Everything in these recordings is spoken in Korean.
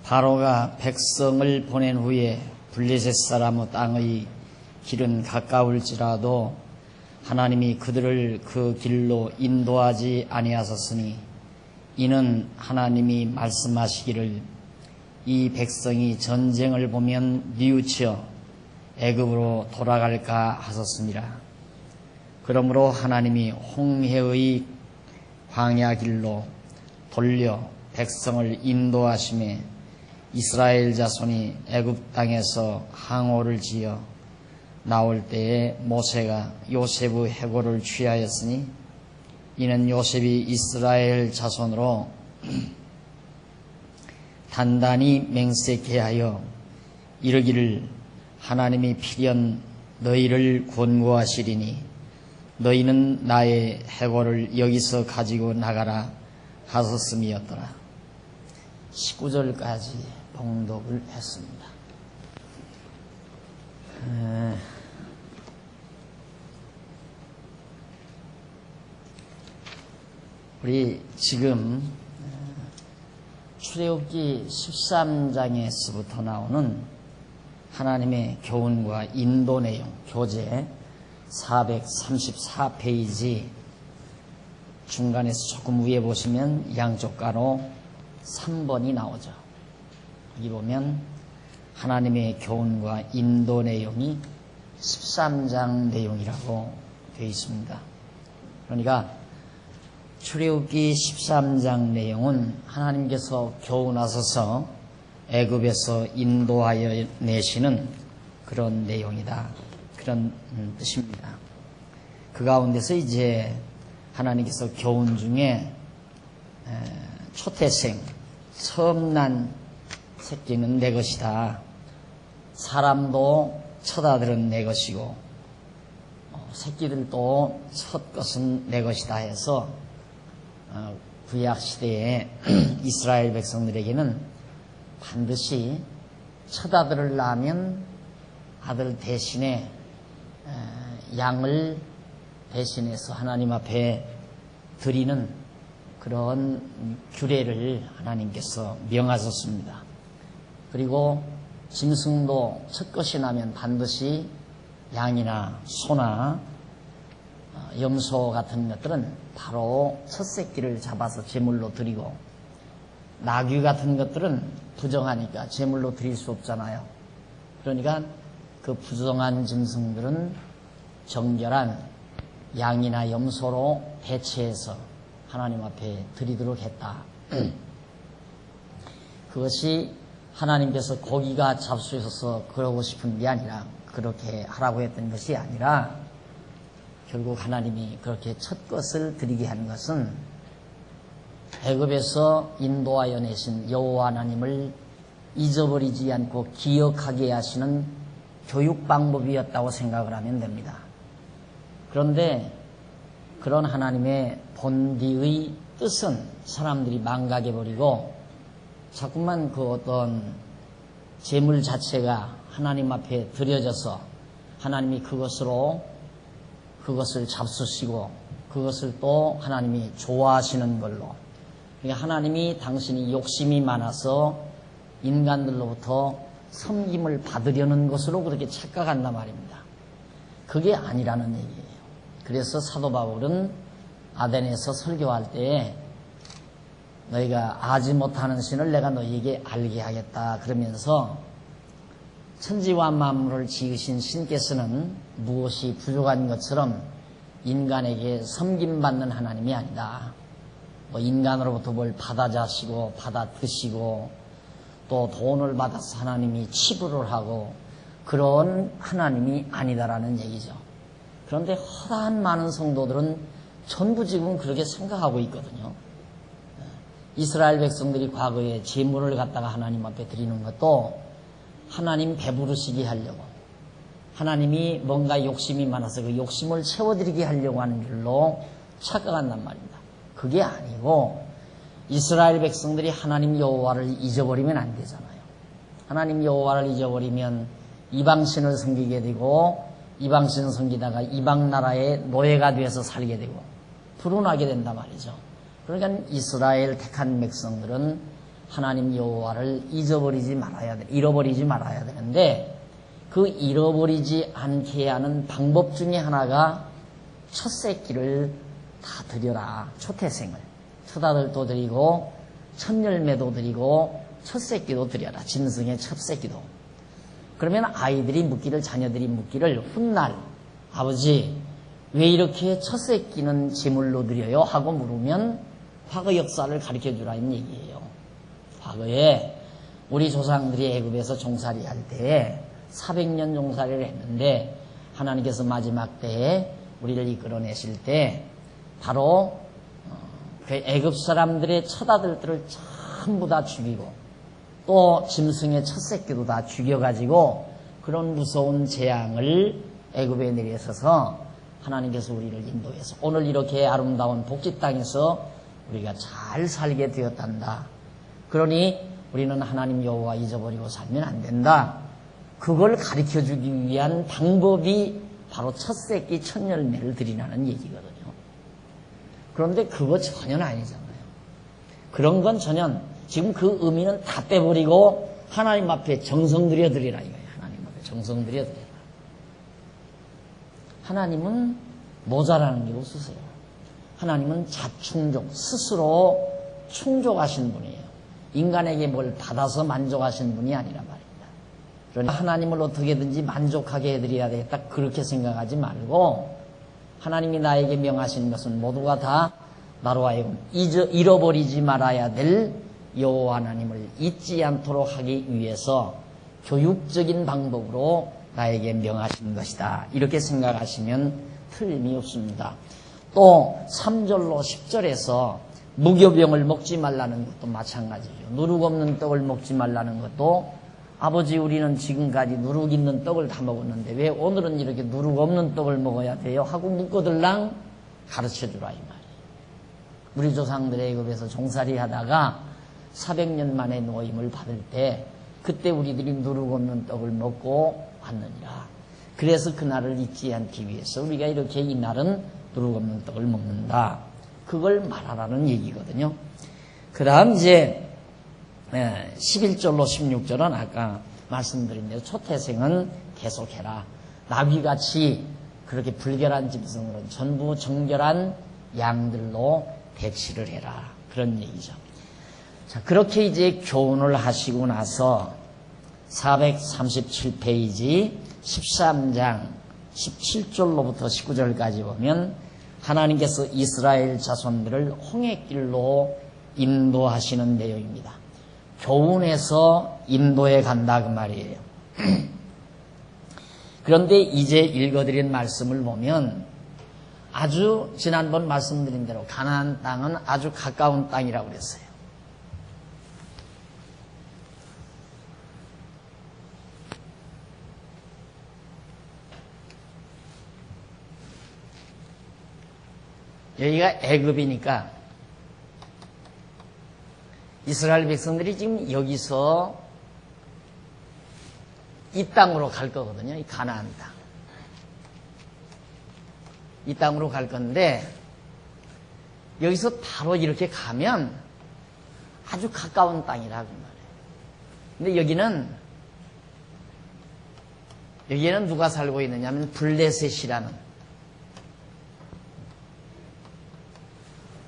바로가 백성을 보낸 후에 블레셋 사람의 땅의 길은 가까울지라도 하나님이 그들을 그 길로 인도하지 아니하셨으니 이는 하나님이 말씀하시기를 이 백성이 전쟁을 보면 뉘우쳐 애굽으로 돌아갈까 하셨습니다. 그러므로 하나님이 홍해의 광야 길로 돌려 백성을 인도하심에 이스라엘 자손이 애굽 땅에서 항오를 지어 나올 때에 모세가 요셉의 해골을 취하였으니 이는 요셉이 이스라엘 자손으로 단단히 맹세케 하여 이르기를 하나님이 필연 너희를 권고하시리니 너희는 나의 해골을 여기서 가지고 나가라 하셨음이었더라. 19절까지 봉독을 했습니다. 우리 지금 출애굽기 13장에서부터 나오는 하나님의 교훈과 인도 내용, 교재 434페이지 중간에서 조금 위에 보시면 양쪽 가로 3번이 나오죠. 여기 보면 하나님의 교훈과 인도 내용이 13장 내용이라고 되어 있습니다. 그러니까 출애굽기 13장 내용은 하나님께서 교훈하셔서 애굽에서 인도하여 내시는 그런 내용이다. 그런 뜻입니다. 그 가운데서 이제 하나님께서 교훈 중에 초태생, 처음 난 새끼는 내 것이다. 사람도 첫 아들은 내 것이고 새끼들도 첫 것은 내 것이다 해서 구약 시대에 이스라엘 백성들에게는 반드시 첫 아들을 낳으면 아들 대신에 양을 대신해서 하나님 앞에 드리는 그런 규례를 하나님께서 명하셨습니다. 그리고 짐승도 첫 것이 나면 반드시 양이나 소나 염소 같은 것들은 바로 첫 새끼를 잡아서 제물로 드리고, 나귀 같은 것들은 부정하니까 제물로 드릴 수 없잖아요. 그러니까 그 부정한 짐승들은 정결한 양이나 염소로 대체해서 하나님 앞에 드리도록 했다. 그것이 하나님께서 고기가 잡수셔서 그러고 싶은 게 아니라, 그렇게 하라고 했던 것이 아니라, 결국 하나님이 그렇게 첫 것을 드리게 한 것은 애굽에서 인도하여 내신 여호와 하나님을 잊어버리지 않고 기억하게 하시는 교육 방법이었다고 생각을 하면 됩니다. 그런데 그런 하나님의 본디의 뜻은 사람들이 망각해버리고 자꾸만 그 어떤 제물 자체가 하나님 앞에 드려져서 하나님이 그것을 잡수시고 그것을 또 하나님이 좋아하시는 걸로, 그러니까 하나님이 당신이 욕심이 많아서 인간들로부터 섬김을 받으려는 것으로 그렇게 착각한단 말입니다. 그게 아니라는 얘기예요. 그래서 사도 바울은 아덴에서 설교할 때에 너희가 아지 못하는 신을 내가 너희에게 알게 하겠다 그러면서 천지와 만물을 지으신 신께서는 무엇이 부족한 것처럼 인간에게 섬김받는 하나님이 아니다. 뭐 인간으로부터 뭘 받아 자시고 받아 드시고 또 돈을 받아서 하나님이 치부를 하고 그런 하나님이 아니다라는 얘기죠. 그런데 허다한 많은 성도들은 전부 지금 그렇게 생각하고 있거든요. 이스라엘 백성들이 과거에 제물을 갖다가 하나님 앞에 드리는 것도 하나님 배부르시게 하려고, 하나님이 뭔가 욕심이 많아서 그 욕심을 채워드리게 하려고 하는 줄로 착각한단 말입니다. 그게 아니고 이스라엘 백성들이 하나님 여호와를 잊어버리면 안 되잖아요. 하나님 여호와를 잊어버리면 이방신을 섬기게 되고, 이방신을 섬기다가 이방 나라의 노예가 되어서 살게 되고 불운하게 된단 말이죠. 그러니까 이스라엘 택한 백성들은 하나님 여호와를 잃어버리지 말아야 되는데 그 잃어버리지 않게 하는 방법 중에 하나가 첫 새끼를 다 드려라. 초태생을. 첫 아들도 드리고 첫 열매도 드리고 첫 새끼도 드려라. 짐승의 첫 새끼도. 그러면 아이들이 묻기를, 자녀들이 묻기를, 훗날 아버지 왜 이렇게 첫 새끼는 제물로 드려요? 하고 물으면 과거 역사를 가르쳐 주라는 얘기예요. 과거에 우리 조상들이 애굽에서 종살이 할 때에 400년 종살이를 했는데 하나님께서 마지막 때에 우리를 이끌어내실 때 바로 그 애굽 사람들의 첫 아들들을 전부 다 죽이고 또 짐승의 첫 새끼도 다 죽여가지고 그런 무서운 재앙을 애굽에 내려서서 하나님께서 우리를 인도해서 오늘 이렇게 아름다운 복지 땅에서 우리가 잘 살게 되었단다. 그러니 우리는 하나님 여호와 잊어버리고 살면 안 된다. 그걸 가르쳐주기 위한 방법이 바로 첫 새끼 첫 열매를 드리라는 얘기거든요. 그런데 그거 전혀 아니잖아요. 그런 건 전혀 지금 그 의미는 다 빼버리고 하나님 앞에 정성 들여 드리라 이거예요. 하나님 앞에 정성 들여 드리라. 하나님은 모자라는 게 없으세요. 하나님은 자충족, 스스로 충족하신 분이에요. 인간에게 뭘 받아서 만족하신 분이 아니란 말입니다. 그러니 하나님을 어떻게든지 만족하게 해드려야 되겠다 그렇게 생각하지 말고 하나님이 나에게 명하신 것은 모두가 다 나로 하여금 잃어버리지 말아야 될 여호와 하나님을 잊지 않도록 하기 위해서 교육적인 방법으로 나에게 명하신 것이다. 이렇게 생각하시면 틀림이 없습니다. 또 3절로 10절에서 무교병을 먹지 말라는 것도 마찬가지죠. 누룩 없는 떡을 먹지 말라는 것도 아버지 우리는 지금까지 누룩 있는 떡을 다 먹었는데 왜 오늘은 이렇게 누룩 없는 떡을 먹어야 돼요? 하고 묻거들랑 가르쳐주라 이 말이에요. 우리 조상들의 애굽에서 종살이 하다가 400년 만에 노임을 받을 때 그때 우리들이 누룩 없는 떡을 먹고 왔느니라. 그래서 그날을 잊지 않기 위해서 우리가 이렇게 이날은 누룩 없는 떡을 먹는다. 그걸 말하라는 얘기거든요. 그 다음 이제 11절로 16절은 아까 말씀드린 대로 초태생은 계속해라. 나귀같이 그렇게 불결한 짐승으로는 전부 정결한 양들로 대치를 해라. 그런 얘기죠. 자, 그렇게 이제 교훈을 하시고 나서 437페이지 13장 17절로부터 19절까지 보면 하나님께서 이스라엘 자손들을 홍해길로 인도하시는 내용입니다. 교훈에서 인도해 간다 그 말이에요. 그런데 이제 읽어드린 말씀을 보면 아주 지난번 말씀드린 대로 가나안 땅은 아주 가까운 땅이라고 그랬어요. 여기가 애굽이니까 이스라엘 백성들이 지금 여기서 이 땅으로 갈 거거든요. 이 가나안 땅. 이 땅으로 갈 건데 여기서 바로 이렇게 가면 아주 가까운 땅이라고 말해요. 근데 여기에는 누가 살고 있느냐면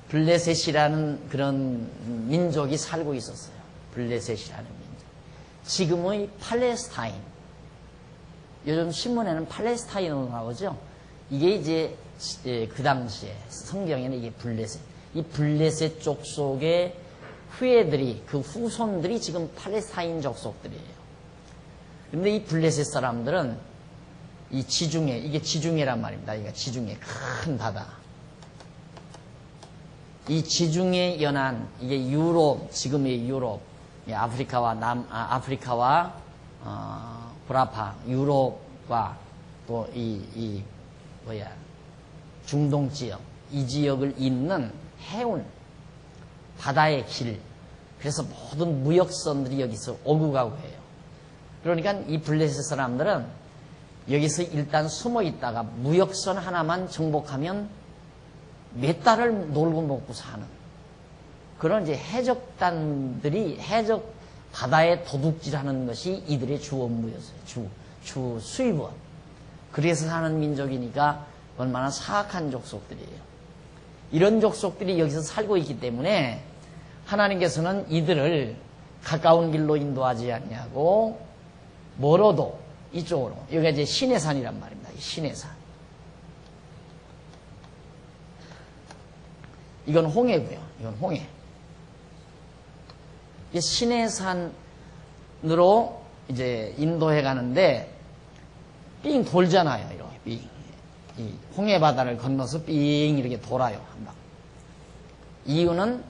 블레셋이라는 그런 민족이 살고 있었어요. 블레셋이라는 민족. 지금의 팔레스타인. 요즘 신문에는 팔레스타인으로 나오죠. 이게 이제 그 당시에 성경에는 이게 블레셋. 이 블레셋 족속의 후예들이 그 후손들이 지금 팔레스타인 족속들이에요. 그런데 이 블레셋 사람들은 이 지중해, 이게 지중해란 말입니다. 이게 지중해 큰 바다. 이 지중해 연안, 이게 유럽, 지금의 유럽, 아프리카와 구라파, 유럽과 또 중동 지역, 이 지역을 잇는 해운, 바다의 길. 그래서 모든 무역선들이 여기서 오고 가고 해요. 그러니까 이 블레셋 사람들은 여기서 일단 숨어 있다가 무역선 하나만 정복하면 몇 달을 놀고 먹고 사는 그런 이제 해적단들이 해적 바다에 도둑질하는 것이 이들의 주 업무였어요. 주 수입원. 그래서 사는 민족이니까 얼마나 사악한 족속들이에요. 이런 족속들이 여기서 살고 있기 때문에 하나님께서는 이들을 가까운 길로 인도하지 않냐고 멀어도 이쪽으로, 여기가 이제 시내산이란 말입니다. 시내산. 이건 홍해고요. 이건 홍해. 시내산으로 이제 인도해 가는데 삥 돌잖아요. 이렇게 삥. 이 홍해 바다를 건너서 삥 이렇게 돌아요. 한 방. 이유는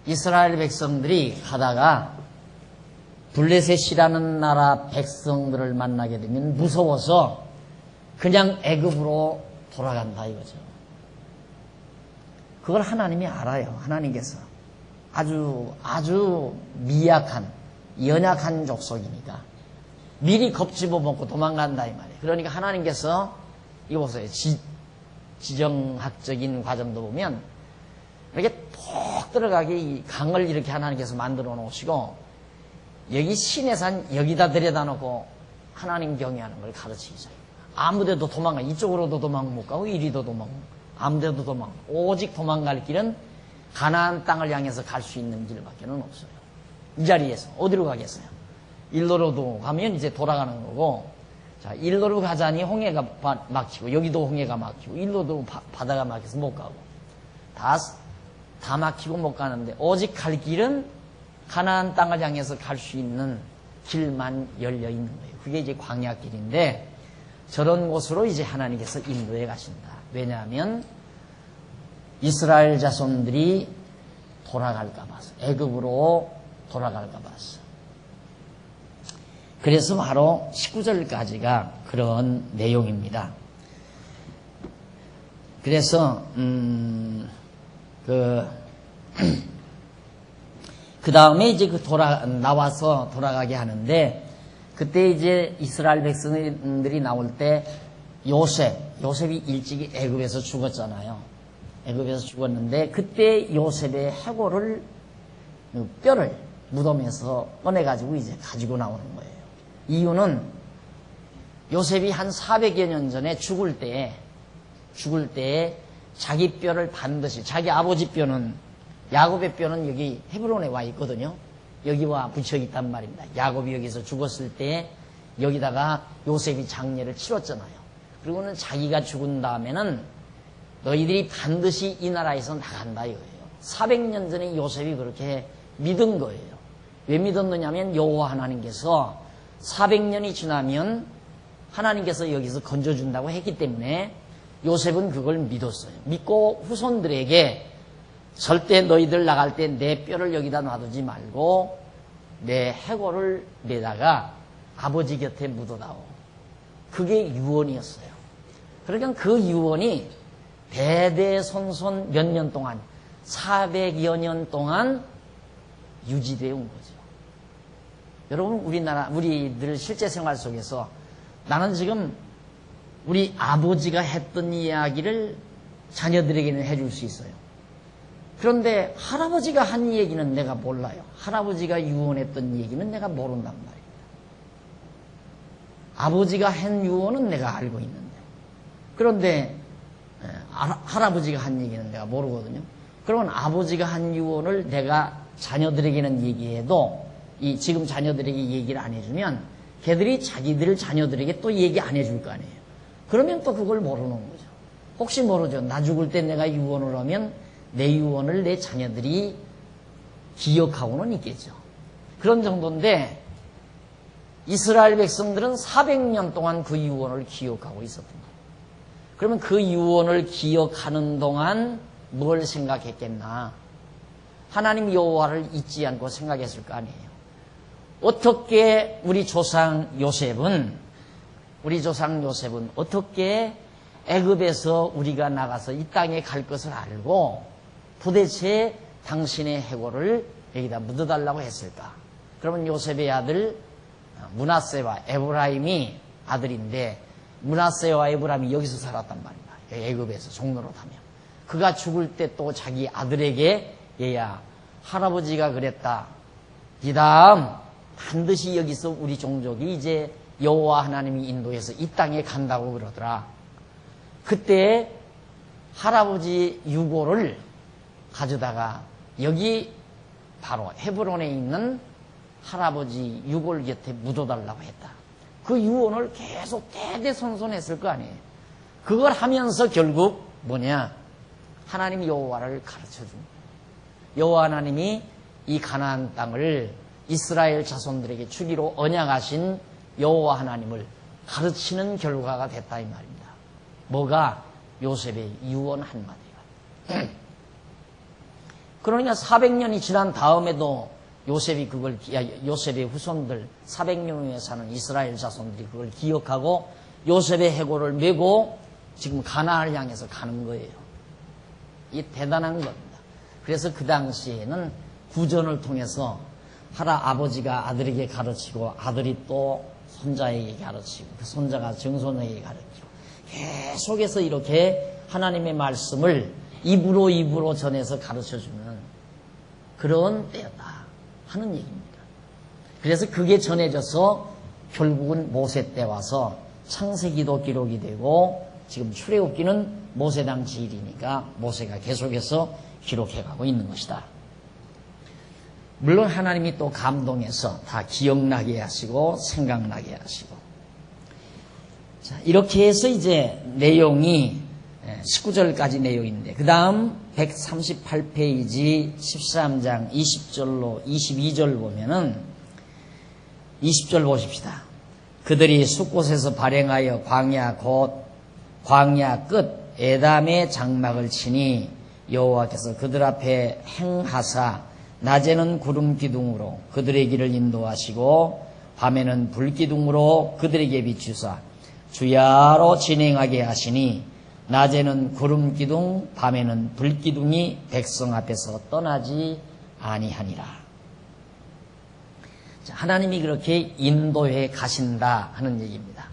이스라엘 백성들이 가다가 블레셋이라는 나라 백성들을 만나게 되면 무서워서 그냥 애굽으로 돌아간다 이거죠. 그걸 하나님이 알아요. 하나님께서 아주 미약한 연약한 족속이니까 미리 겁집어 먹고 도망간다 이 말이에요. 그러니까 하나님께서 이거 보세요. 지정학적인 과정도 보면 이렇게 톡 들어가게 이 강을 이렇게 하나님께서 만들어 놓으시고 여기 시내산 여기다 들여다 놓고 하나님 경외하는 걸 가르치죠. 아무데도 도망가. 이쪽으로도 도망 못 가고 이리도 도망 아무데도 도망. 오직 도망갈 길은 가나안 땅을 향해서 갈 수 있는 길밖에는 없어요. 이 자리에서 어디로 가겠어요? 일로로도 가면 이제 돌아가는 거고, 자, 일로로 가자니 홍해가 막히고 여기도 홍해가 막히고 일로도 바다가 막혀서 못 가고 다 막히고 못 가는데 오직 갈 길은 가나안 땅을 향해서 갈 수 있는 길만 열려 있는 거예요. 그게 이제 광야길인데 저런 곳으로 이제 하나님께서 인도해 가신다. 왜냐하면 이스라엘 자손들이 돌아갈까 봐서, 애굽으로 돌아갈까 봐서. 그래서 바로 19절까지가 그런 내용입니다. 그래서 그 다음에 이제 나와서 돌아가게 하는데, 그때 이제 이스라엘 백성들이 나올 때 요셉이 일찍이 애굽에서 죽었잖아요. 애굽에서 죽었는데 그때 요셉의 해골을, 뼈를 무덤에서 꺼내가지고 이제 가지고 나오는 거예요. 이유는 요셉이 한 400여 년 전에 죽을 때 자기 뼈를 반드시, 자기 아버지 뼈는, 야곱의 뼈는 여기 헤브론에 와 있거든요. 여기와 붙여 있단 말입니다. 야곱이 여기서 죽었을 때 여기다가 요셉이 장례를 치렀잖아요. 그리고는 자기가 죽은 다음에는 너희들이 반드시 이 나라에서 나간다 이거예요. 400년 전에 요셉이 그렇게 믿은 거예요. 왜 믿었느냐면 여호와 하나님께서 400년이 지나면 하나님께서 여기서 건져준다고 했기 때문에 요셉은 그걸 믿었어요. 믿고 후손들에게 절대 너희들 나갈 때 내 뼈를 여기다 놔두지 말고 내 해골을 내다가 아버지 곁에 묻어다오. 그게 유언이었어요. 그러니까 그 유언이 대대손손 몇 년 동안, 400여 년 동안 유지되어 온 거죠. 여러분, 우리들 실제 생활 속에서 나는 지금 우리 아버지가 했던 이야기를 자녀들에게는 해줄 수 있어요. 그런데 할아버지가 한 얘기는 내가 몰라요. 할아버지가 유언했던 얘기는 내가 모른단 말이에요. 아버지가 한 유언은 내가 알고 있는데, 그런데 할아버지가 한 얘기는 내가 모르거든요. 그러면 아버지가 한 유언을 내가 자녀들에게는 얘기해도 지금 자녀들에게 얘기를 안 해주면 걔들이 자기들 자녀들에게 또 얘기 안 해줄 거 아니에요. 그러면 또 그걸 모르는 거죠. 혹시 모르죠. 나 죽을 때 내가 유언을 하면 내 유언을 내 자녀들이 기억하고는 있겠죠. 그런 정도인데 이스라엘 백성들은 400년 동안 그 유언을 기억하고 있었던 거예요. 그러면 그 유언을 기억하는 동안 뭘 생각했겠나? 하나님 여호와를 잊지 않고 생각했을 거 아니에요. 어떻게 우리 조상 요셉은 어떻게 애굽에서 우리가 나가서 이 땅에 갈 것을 알고 도대체 당신의 해골을 여기다 묻어달라고 했을까? 그러면 요셉의 아들 므낫세와 에브라임이 아들인데, 므낫세와 에브라임이 여기서 살았단 말입니다. 애굽에서 종로로 타면. 그가 죽을 때 또 자기 아들에게 얘야, 할아버지가 그랬다. 이 다음 반드시 여기서 우리 종족이 이제 여호와 하나님이 인도해서 이 땅에 간다고 그러더라. 그때 할아버지 유골을 가져다가 여기 바로 헤브론에 있는 할아버지 유골 곁에 묻어달라고 했다. 그 유언을 계속 대대손손했을 거 아니에요. 그걸 하면서 결국 뭐냐? 하나님 여호와를 가르쳐줍니다. 여호와 하나님이 이 가나안 땅을 이스라엘 자손들에게 주기로 언약하신 여호와 하나님을 가르치는 결과가 됐다 이 말입니다. 뭐가? 요셉의 유언 한마디가. 그러니까 400년이 지난 다음에도 요셉의 후손들 400년 후에 사는 이스라엘 자손들이 그걸 기억하고 요셉의 해골을 메고 지금 가나안을 향해서 가는 거예요. 이 대단한 겁니다. 그래서 그 당시에는 구전을 통해서 아버지가 아들에게 가르치고 아들이 또 손자에게 가르치고 그 손자가 증손에게 가르치고 계속해서 이렇게 하나님의 말씀을 입으로 전해서 가르쳐주는 그런 때였다 하는 얘기입니다. 그래서 그게 전해져서 결국은 모세 때 와서 창세기도 기록이 되고 지금 출애굽기는 모세당 지일이니까 모세가 계속해서 기록해가고 있는 것이다. 물론 하나님이 또 감동해서 다 기억나게 하시고 생각나게 하시고. 자, 이렇게 해서 이제 내용이 19절까지 내용인데 그 다음 138페이지 13장 20절로 22절 보면은 20절 보십시다. 그들이 숫곳에서 발행하여 광야 끝 에담의 장막을 치니 여호와께서 그들 앞에 행하사 낮에는 구름 기둥으로 그들의 길을 인도하시고 밤에는 불 기둥으로 그들에게 비추사 주야로 진행하게 하시니 낮에는 구름 기둥 밤에는 불 기둥이 백성 앞에서 떠나지 아니하니라. 자, 하나님이 그렇게 인도해 가신다 하는 얘기입니다.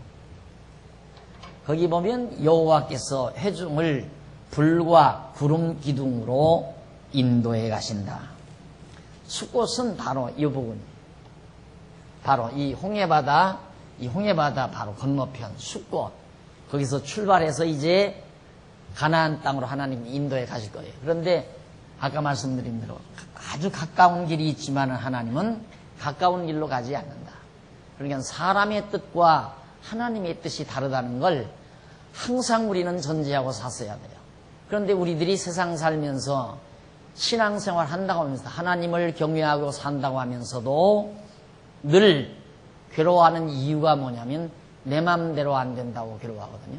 거기 보면 여호와께서 회중을 불과 구름 기둥으로 인도해 가신다. 숫곳은 바로 이 부분, 바로 이 홍해바다 바로 건너편 숫곳, 거기서 출발해서 이제 가나안 땅으로 하나님이 인도해 가실 거예요. 그런데 아까 말씀드린 대로 아주 가까운 길이 있지만 하나님은 가까운 길로 가지 않는다. 그러니까 사람의 뜻과 하나님의 뜻이 다르다는 걸 항상 우리는 전제하고 샀어야 돼요. 그런데 우리들이 세상 살면서 신앙생활 한다고 하면서 하나님을 경외하고 산다고 하면서도 늘 괴로워하는 이유가 뭐냐면 내 맘대로 안 된다고 괴로워하거든요.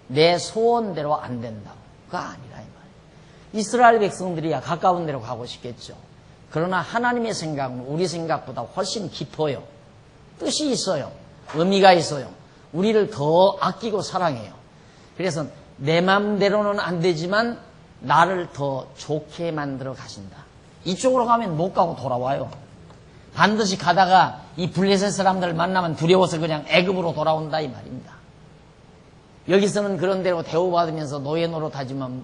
내 소원대로 안 된다고. 그거 아니라 이 말이에요. 이스라엘 백성들이야 가까운 데로 가고 싶겠죠. 그러나 하나님의 생각은 우리 생각보다 훨씬 깊어요. 뜻이 있어요. 의미가 있어요. 우리를 더 아끼고 사랑해요. 그래서 내 맘대로는 안 되지만 나를 더 좋게 만들어 가신다. 이쪽으로 가면 못 가고 돌아와요. 반드시 가다가 이 블레셋 사람들 만나면 두려워서 그냥 애굽으로 돌아온다 이 말입니다. 여기서는 그런 대로 대우받으면서 노예 노릇하지만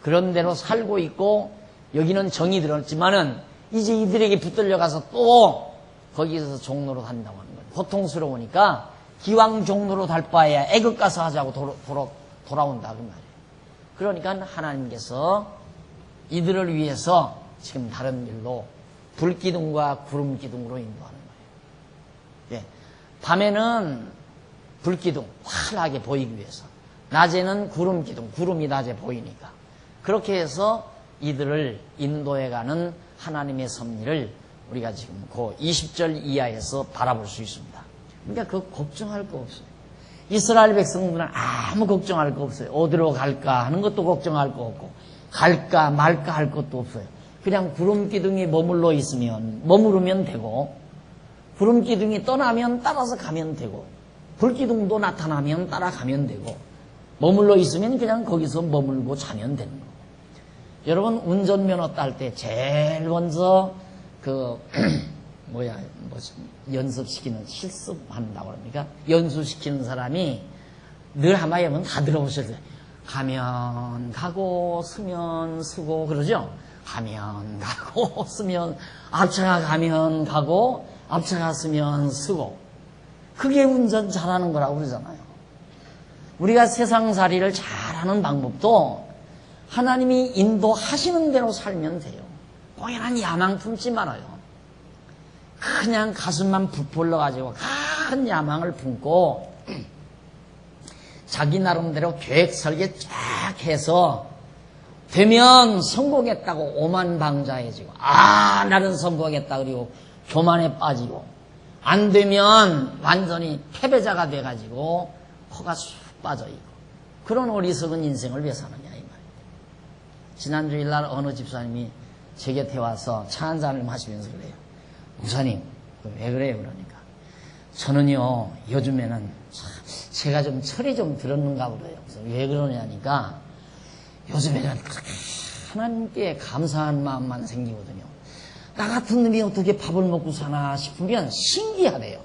그런 대로 살고 있고 여기는 정이 들었지만은 이제 이들에게 붙들려 가서 또 거기서 종노릇 한다고 하는 거예요. 고통스러우니까 기왕 종노릇 할 바에야 애굽 가서 하자고 돌아온다 그 말이에요. 그러니까 하나님께서 이들을 위해서 지금 다른 길로 불기둥과 구름기둥으로 인도하는 거예요. 예. 밤에는 불기둥 환하게 보이기 위해서, 낮에는 구름기둥, 구름이 낮에 보이니까 그렇게 해서 이들을 인도해가는 하나님의 섭리를 우리가 지금 그 20절 이하에서 바라볼 수 있습니다. 그러니까 그거 걱정할 거 없어요. 이스라엘 백성들은 아무 걱정할 거 없어요. 어디로 갈까 하는 것도 걱정할 거 없고 갈까 말까 할 것도 없어요. 그냥 구름기둥이 머무르면 되고 구름기둥이 떠나면 따라서 가면 되고 불기둥도 나타나면 따라가면 되고 머물러 있으면 그냥 거기서 머물고 자면 되는 거예요. 여러분 운전면허 딸 때 제일 먼저 연습시키는 실습한다고 합니까? 연수시키는 사람이 늘 한마디 하면 다 들어보셨어요. 가면 가고 서면 서고 그러죠? 가면 가고 쓰면 앞차가 가면 가고 앞차가 쓰면 쓰고 그게 운전 잘하는 거라고 그러잖아요. 우리가 세상살이를 잘하는 방법도 하나님이 인도하시는 대로 살면 돼요. 고연한 야망 품지 말아요. 그냥 가슴만 부풀러가지고 큰 야망을 품고 자기 나름대로 계획 설계 쫙 해서 되면 성공했다고 오만방자해지고 나는 성공했다 그리고 교만에 빠지고 안 되면 완전히 패배자가 돼가지고 코가 쑥 빠져있고 그런 어리석은 인생을 왜 사느냐 이 말이에요. 지난 주일날 어느 집사님이 제 곁에 와서 차 한 잔을 마시면서 그래요. 목사님 왜 그래요? 그러니까 저는요 요즘에는 제가 좀 철이 좀 들었는가 보래요. 그래서 왜 그러냐니까 요즘에는 하나님께 감사한 마음만 생기거든요. 나 같은 놈이 어떻게 밥을 먹고 사나 싶으면 신기하대요.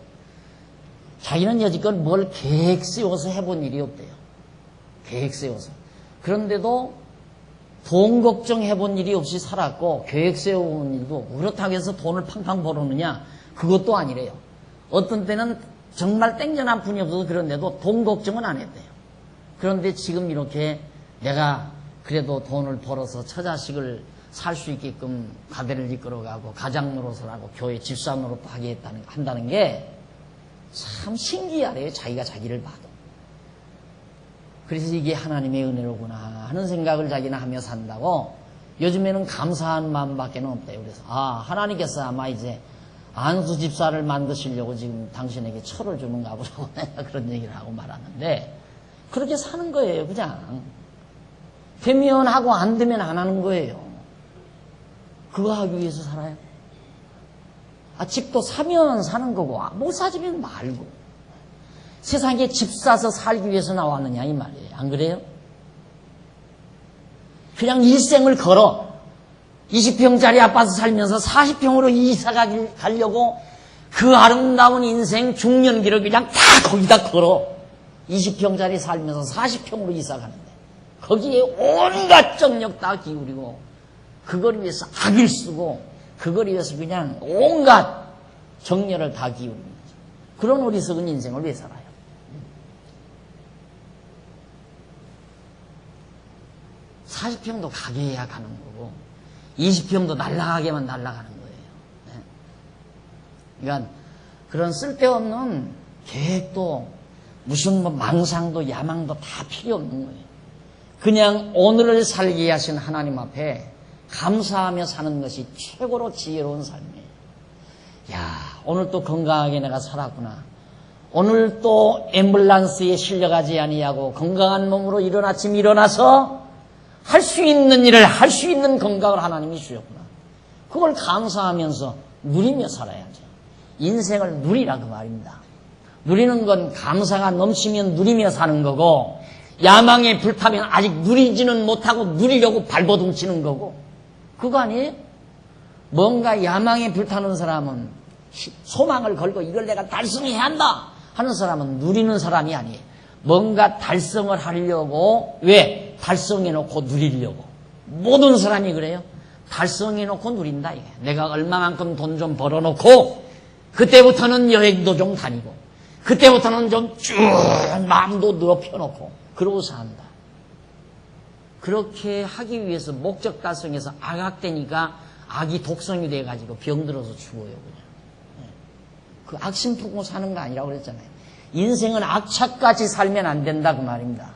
자기는 여지껏 뭘 계획 세워서 해본 일이 없대요. 계획 세워서. 그런데도 돈 걱정해본 일이 없이 살았고 계획 세워본 일도 없고 그렇다고 해서 돈을 팡팡 벌었느냐? 그것도 아니래요. 어떤 때는 정말 땡전한 분이 없어서 그런데도 돈 걱정은 안 했대요. 그런데 지금 이렇게 내가 그래도 돈을 벌어서 처자식을 살 수 있게끔 가대를 이끌어가고 가장 노릇을 하고 교회 집사 노릇도 하게 한다는 게 참 신기하래요. 자기가 자기를 봐도. 그래서 이게 하나님의 은혜로구나 하는 생각을 자기는 하며 산다고 요즘에는 감사한 마음밖에 없대요. 그래서 하나님께서 아마 이제 안수 집사를 만드시려고 지금 당신에게 철을 주는가 보라고 내가 그런 얘기를 하고 말하는데 그렇게 사는 거예요. 그냥 되면 하고 안 되면 안 하는 거예요. 그거 하기 위해서 살아요. 집도 사면 사는 거고 못 사주면 말고 세상에 집 사서 살기 위해서 나왔느냐 이 말이에요. 안 그래요? 그냥 일생을 걸어 20평짜리 아파트 살면서 40평으로 이사 가려고 그 아름다운 인생 중년기를 그냥 다 거기다 걸어 20평짜리 살면서 40평으로 이사 가는데 거기에 온갖 정력 다 기울이고 그걸 위해서 악을 쓰고 그걸 위해서 그냥 온갖 정열을 다 기울이는 거죠. 그런 어리석은 인생을 왜 살아요? 40평도 가게 해야 가는 거고 20평도 날아가게만 날아가는 거예요. 그러니까 그런 쓸데없는 계획도 무슨 망상도 야망도 다 필요 없는 거예요. 그냥 오늘을 살게 하신 하나님 앞에 감사하며 사는 것이 최고로 지혜로운 삶이에요. 오늘 또 건강하게 내가 살았구나. 오늘 또 앰뷸런스에 실려가지 아니하고 건강한 몸으로 이른 아침 일어나서 할 수 있는 일을 할 수 있는 건강을 하나님이 주셨구나. 그걸 감사하면서 누리며 살아야죠. 인생을 누리라 그 말입니다. 누리는 건 감사가 넘치면 누리며 사는 거고 야망에 불타면 아직 누리지는 못하고 누리려고 발버둥치는 거고 그거 아니에요? 뭔가 야망에 불타는 사람은 소망을 걸고 이걸 내가 달성해야 한다 하는 사람은 누리는 사람이 아니에요. 뭔가 달성을 하려고 왜? 달성해놓고 누리려고. 모든 사람이 그래요. 달성해놓고 누린다 이게. 내가 얼마만큼 돈 좀 벌어놓고 그때부터는 여행도 좀 다니고 그때부터는 좀 쭉 마음도 넓혀놓고 그러고 산다. 그렇게 하기 위해서 목적 달성해서 악악되니까 악이 독성이 돼가지고 병들어서 죽어요. 그냥. 그 악심 품고 사는 거 아니라고 그랬잖아요. 인생은 악착같이 살면 안 된다 그 말입니다.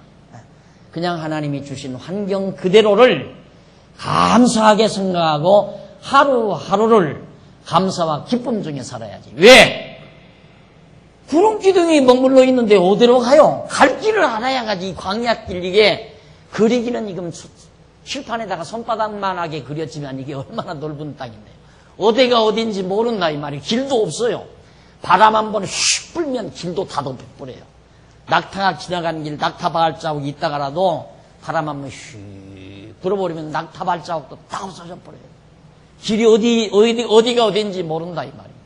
그냥 하나님이 주신 환경 그대로를 감사하게 생각하고 하루하루를 감사와 기쁨 중에 살아야지. 왜? 구름 기둥이 머물러 있는데 어디로 가요? 갈 길을 알아야 가지. 광야길 이게 그리기는 지금 칠판에다가 손바닥만하게 그렸지만 이게 얼마나 넓은 땅인데요. 어디가 어딘지 모른다 이 말이. 길도 없어요. 바람 한 번 휙 불면 길도 다 덮여버려요. 낙타가 지나가는 길 낙타 발자국이 있다가라도 바람 한 번 휙 불어버리면 낙타 발자국도 다 없어져 버려요. 길이 어디가 어딘지 모른다 이 말입니다.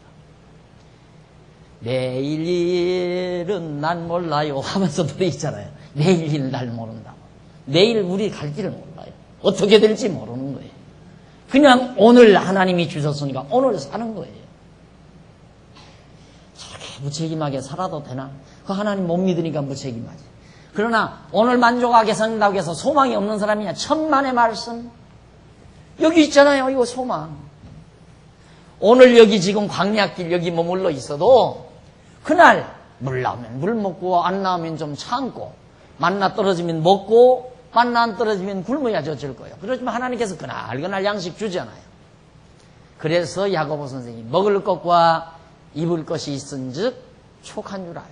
내일 일은 난 몰라요 하면서 노래 있잖아요. 내일 일 날 모른다고. 내일 우리 갈 길을 몰라요. 어떻게 될지 모르는 거예요. 그냥 오늘 하나님이 주셨으니까 오늘 사는 거예요. 저렇게 무책임하게 살아도 되나? 그 하나님 못 믿으니까 무책임하지. 그러나 오늘 만족하게 산다고 해서 소망이 없는 사람이냐? 천만의 말씀. 여기 있잖아요. 이거 소망. 오늘 여기 지금 광야길 여기 머물러 있어도 그날 물 나오면 물 먹고 안 나오면 좀 참고 만나 떨어지면 먹고 만나 안 떨어지면 굶어야 젖을 거예요. 그렇지만 하나님께서 그날 양식 주잖아요. 그래서 야고보 선생님이 먹을 것과 입을 것이 있은즉 족한 줄 알라.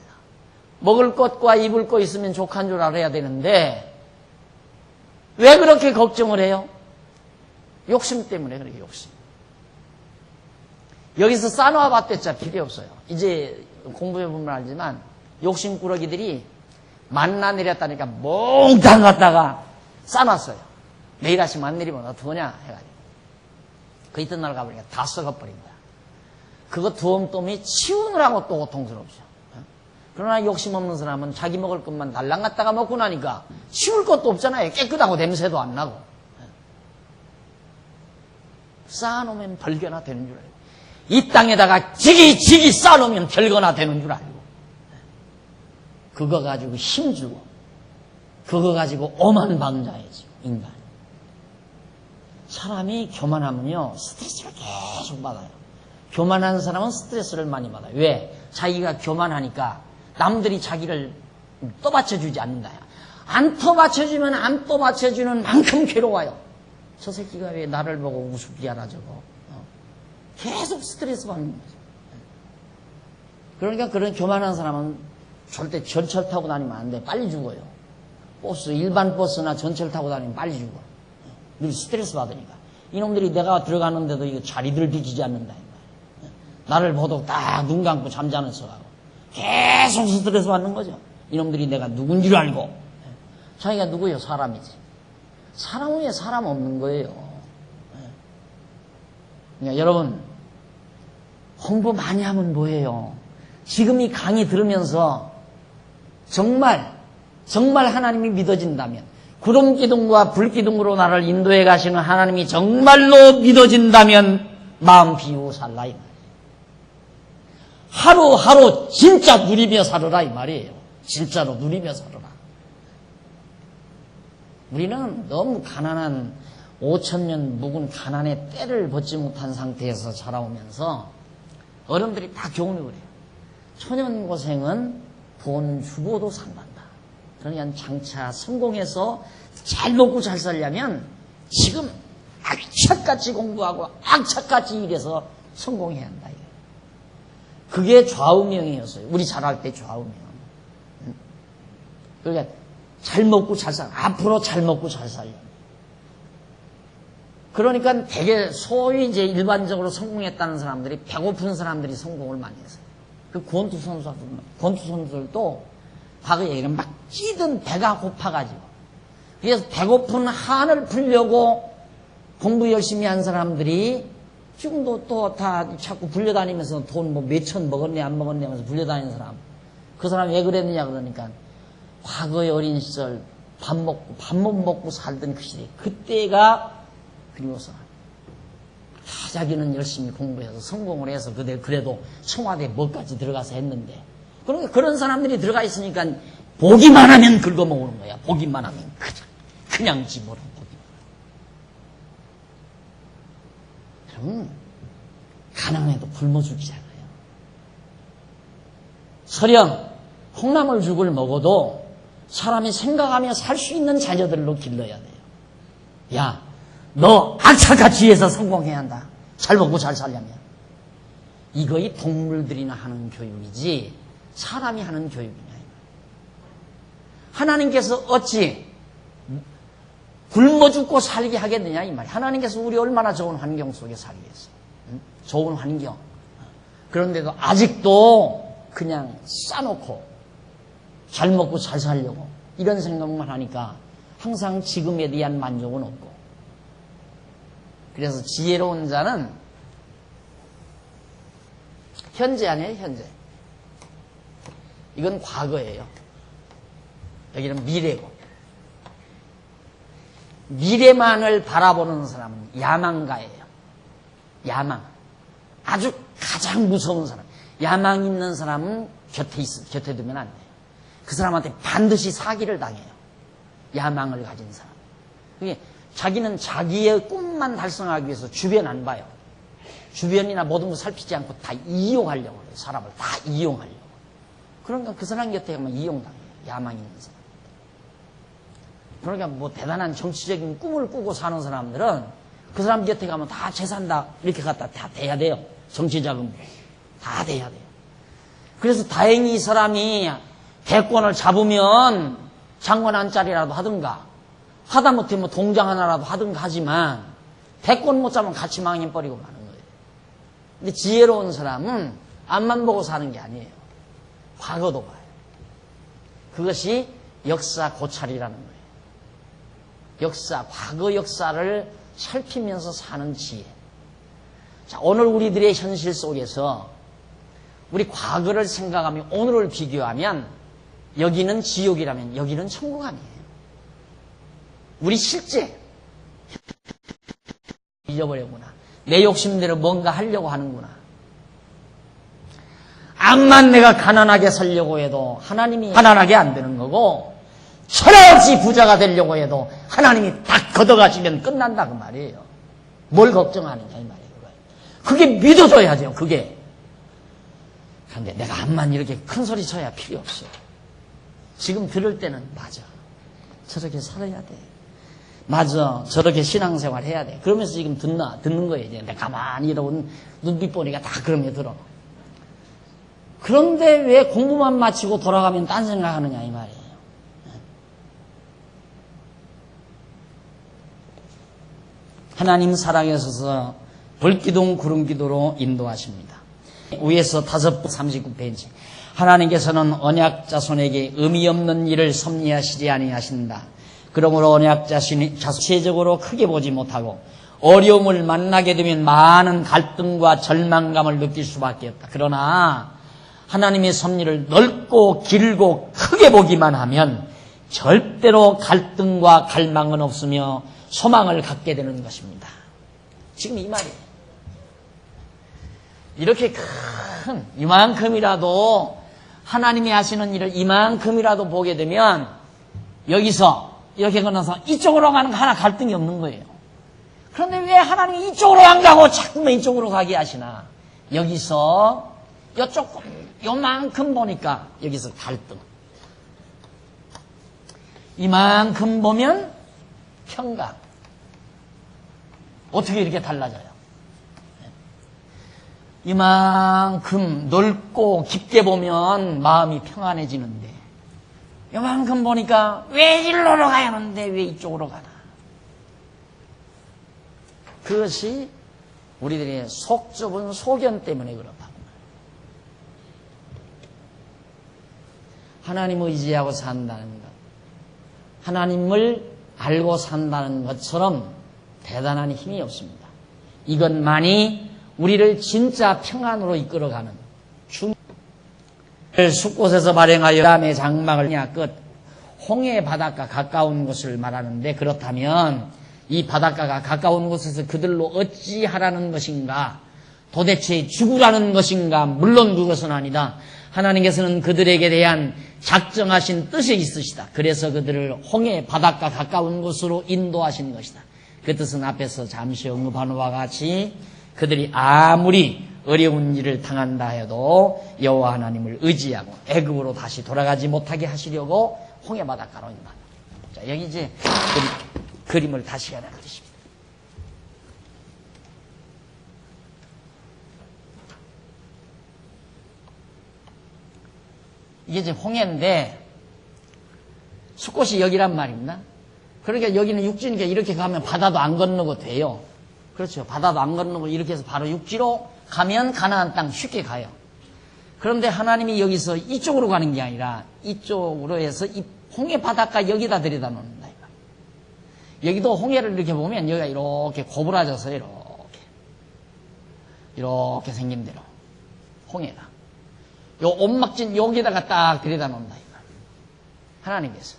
먹을 것과 입을 것 있으면 족한 줄 알아야 되는데 왜 그렇게 걱정을 해요? 욕심 때문에 그래요. 욕심. 여기서 쌓아봤댔자 필요 없어요. 이제 공부해보면 알지만 욕심꾸러기들이 만나 내렸다니까 몽땅 갖다가 싸놨어요. 내일 아침 안 내리면 어떡하냐 해가지고 그 이튿날 가보니까 다 썩어버린 거야. 그거 두엄돈이 치우느라고 또 고통스럽죠. 그러나 욕심 없는 사람은 자기 먹을 것만 달랑 갖다가 먹고 나니까 치울 것도 없잖아요. 깨끗하고 냄새도 안 나고. 쌓아놓으면 벌거나 되는 줄 알고 이 땅에다가 지기 쌓아놓으면 별거나 되는 줄 알고 그거 가지고 힘주고 그거 가지고 오만 방자해지고 인간. 사람이 교만하면요 스트레스를 계속 받아요. 교만한 사람은 스트레스를 많이 받아요. 왜? 자기가 교만하니까 남들이 자기를 떠받쳐주지 않는다. 안 떠받쳐주면 안 떠받쳐주는 만큼 괴로워요. 저 새끼가 왜 나를 보고 우습게 하나 저거. 계속 스트레스 받는 거죠. 그러니까 그런 교만한 사람은 절대 전철 타고 다니면 안 돼. 빨리 죽어요. 버스, 일반 버스나 전철 타고 다니면 빨리 죽어. 늘 스트레스 받으니까. 이놈들이 내가 들어가는데도 이거 자리들 비키지 않는다. 나를 보도 딱 눈 감고 잠자는 척하고. 계속 스트레스 받는 거죠. 이놈들이 내가 누군 줄 알고. 자기가 누구예요? 사람이지. 사람 위에 사람 없는 거예요. 그러니까 여러분, 홍보 많이 하면 뭐예요? 지금 이 강의 들으면서 정말 하나님이 믿어진다면 구름 기둥과 불 기둥으로 나를 인도해 가시는 하나님이 정말로 믿어진다면 마음 비우고 살라 이 말이에요. 하루하루 진짜 누리며 살아라 이 말이에요. 진짜로 누리며 살아라. 우리는 너무 가난한 5,000년 묵은 가난의 때를 벗지 못한 상태에서 자라오면서 어른들이 다 교훈을 그래요. 초년고생은 돈 주고도 상관다. 그러니까 장차 성공해서 잘 먹고 잘 살려면 지금 악착같이 공부하고 악착같이 일해서 성공해야 한다. 그게 좌우명이었어요. 우리 자랄 때 좌우명. 그러니까 잘 먹고 잘 살, 앞으로 잘 먹고 잘 살려. 그러니까 되게 소위 이제 일반적으로 성공했다는 사람들이 배고픈 사람들이 성공을 많이 했어요. 그 권투 선수들도 과거에 이런 막 찌든 배가 고파가지고 그래서 배고픈 한을 풀려고 공부 열심히 한 사람들이 지금도 또 다 자꾸 불려다니면서 돈 뭐 몇천 먹었네 안 먹었네 하면서 불려다니는 사람. 그 사람 왜 그랬느냐 그러니까 과거의 어린 시절 밥 못 먹고 살던 그 시대 그때가 그리워서 자기는 열심히 공부해서 성공을 해서 그래도 청와대 뭐까지 들어가서 했는데 그러니까 그런 사람들이 들어가 있으니까 보기만 하면 긁어먹는 거야. 보기만 하면 그냥 집어넣어 보기만. 그럼 가난해도 굶어 죽이잖아요. 설령 콩나물 죽을 먹어도 사람이 생각하며 살 수 있는 자녀들로 길러야 돼요. 야, 너 악착같이 해서 성공해야 한다. 잘 먹고 잘 살려면. 이거이 동물들이나 하는 교육이지 사람이 하는 교육이냐. 하나님께서 어찌 굶어 죽고 살게 하겠느냐 이 말이야. 하나님께서 우리 얼마나 좋은 환경 속에 살게 했어. 응? 좋은 환경. 그런데도 아직도 그냥 싸놓고 잘 먹고 잘 살려고 이런 생각만 하니까 항상 지금에 대한 만족은 없고. 그래서 지혜로운 자는 현재 아니에요, 현재. 이건 과거예요. 여기는 미래고. 미래만을 바라보는 사람은 야망가예요. 야망. 아주 가장 무서운 사람. 야망 있는 사람은 곁에 두면 안 돼요. 그 사람한테 반드시 사기를 당해요. 야망을 가진 사람. 그게 자기는 자기의 꿈만 달성하기 위해서 주변 안 봐요. 주변이나 모든 거 살피지 않고 다 이용하려고 해요. 사람을 다 이용하려고. 그러니까 그 사람 곁에 가면 이용당해요. 야망 있는 사람. 그러니까 뭐 대단한 정치적인 꿈을 꾸고 사는 사람들은 그 사람 곁에 가면 다 재산 다 이렇게 갖다 다 대야 돼요. 정치자금 다 대야 돼요. 그래서 다행히 이 사람이 대권을 잡으면 장관 한 자리라도 하든가 하다못해 뭐 동장 하나라도 하든가 하지만 대권 못 잡으면 같이 망해버리고 마는 거예요. 근데 지혜로운 사람은 앞만 보고 사는 게 아니에요. 과거도 봐요. 그것이 역사 고찰이라는 거예요. 과거 역사를 살피면서 사는 지혜. 자, 오늘 우리들의 현실 속에서 우리 과거를 생각하며 오늘을 비교하면 여기는 지옥이라면 여기는 천국 아니에요. 우리 실제 잊어버렸구나. 내 욕심대로 뭔가 하려고 하는구나. 암만 내가 가난하게 살려고 해도 하나님이 가난하게 안 되는 거고 철없이 부자가 되려고 해도 하나님이 딱 걷어가시면 끝난다 그 말이에요. 뭘 걱정하느냐 이 말이에요. 그게 믿어져야죠. 그게. 그런데 내가 암만 이렇게 큰 소리 쳐야 필요 없어. 지금 들을 때는 맞아. 저렇게 살아야 돼. 맞아. 저렇게 신앙생활 해야 돼. 그러면서 지금 듣는 거예요. 이제 내가 가만히 이러고 눈빛 보니까 다 그러면 들어. 그런데 왜 공부만 마치고 돌아가면 딴 생각하느냐 이 말이에요. 하나님 사랑하셔서 불기둥 구름기도로 인도하십니다. 위에서 39페이지. 하나님께서는 언약 자손에게 의미 없는 일을 섭리하시지 아니하신다. 그러므로 언약 자손이 자체적으로 크게 보지 못하고 어려움을 만나게 되면 많은 갈등과 절망감을 느낄 수밖에 없다. 그러나 하나님의 섭리를 넓고 길고 크게 보기만 하면 절대로 갈등과 갈망은 없으며 소망을 갖게 되는 것입니다. 지금 이 말이에요. 이렇게 큰 이만큼이라도 하나님이 하시는 일을 이만큼이라도 보게 되면 여기서 이렇게 건너서 이쪽으로 가는 거 하나 갈등이 없는 거예요. 그런데 왜 하나님이 이쪽으로 안 가고 자꾸만 이쪽으로 가게 하시나? 여기서 요만큼 보니까 여기서 갈등. 이만큼 보면 평강. 어떻게 이렇게 달라져요? 이만큼 넓고 깊게 보면 마음이 평안해지는데 이만큼 보니까 왜 일로로 가야 하는데 왜 이쪽으로 가나? 그것이 우리들의 속 좁은 소견 때문에 그렇다고. 하나님을 의지하고 산다는 것, 하나님을 알고 산다는 것처럼 대단한 힘이 없습니다. 이것만이 우리를 진짜 평안으로 이끌어가는 숲곳에서 발행하여 남의 장막을 끝 홍해 바닷가 가까운 곳을 말하는데, 그렇다면 이 바닷가가 가까운 곳에서 그들로 어찌하라는 것인가? 도대체 죽으라는 것인가? 물론 그것은 아니다. 하나님께서는 그들에게 대한 작정하신 뜻이 있으시다. 그래서 그들을 홍해 바닷가 가까운 곳으로 인도하신 것이다. 그 뜻은 앞에서 잠시 언급한 바와 같이 그들이 아무리 어려운 일을 당한다 해도 여호와 하나님을 의지하고 애굽으로 다시 돌아가지 못하게 하시려고 홍해 바닷가로 인도한다. 자, 여기 이제 그림을 다시 하나 그리십니다. 이게 이제 홍해인데 숲곳이 여기란 말입니다. 그러니까 여기는 육지니까 이렇게 가면 바다도 안 건너고 돼요. 그렇죠. 바다도 안 건너고 이렇게 해서 바로 육지로 가면 가나안 땅 쉽게 가요. 그런데 하나님이 여기서 이쪽으로 가는 게 아니라 이쪽으로 해서 이 홍해 바닷가 여기다 들여다 놓는다. 여기도 홍해를 이렇게 보면 여기가 이렇게 고부라져서 이렇게 생긴 대로 홍해가 요 온막진 여기다가 딱 들여다 놓는다. 하나님께서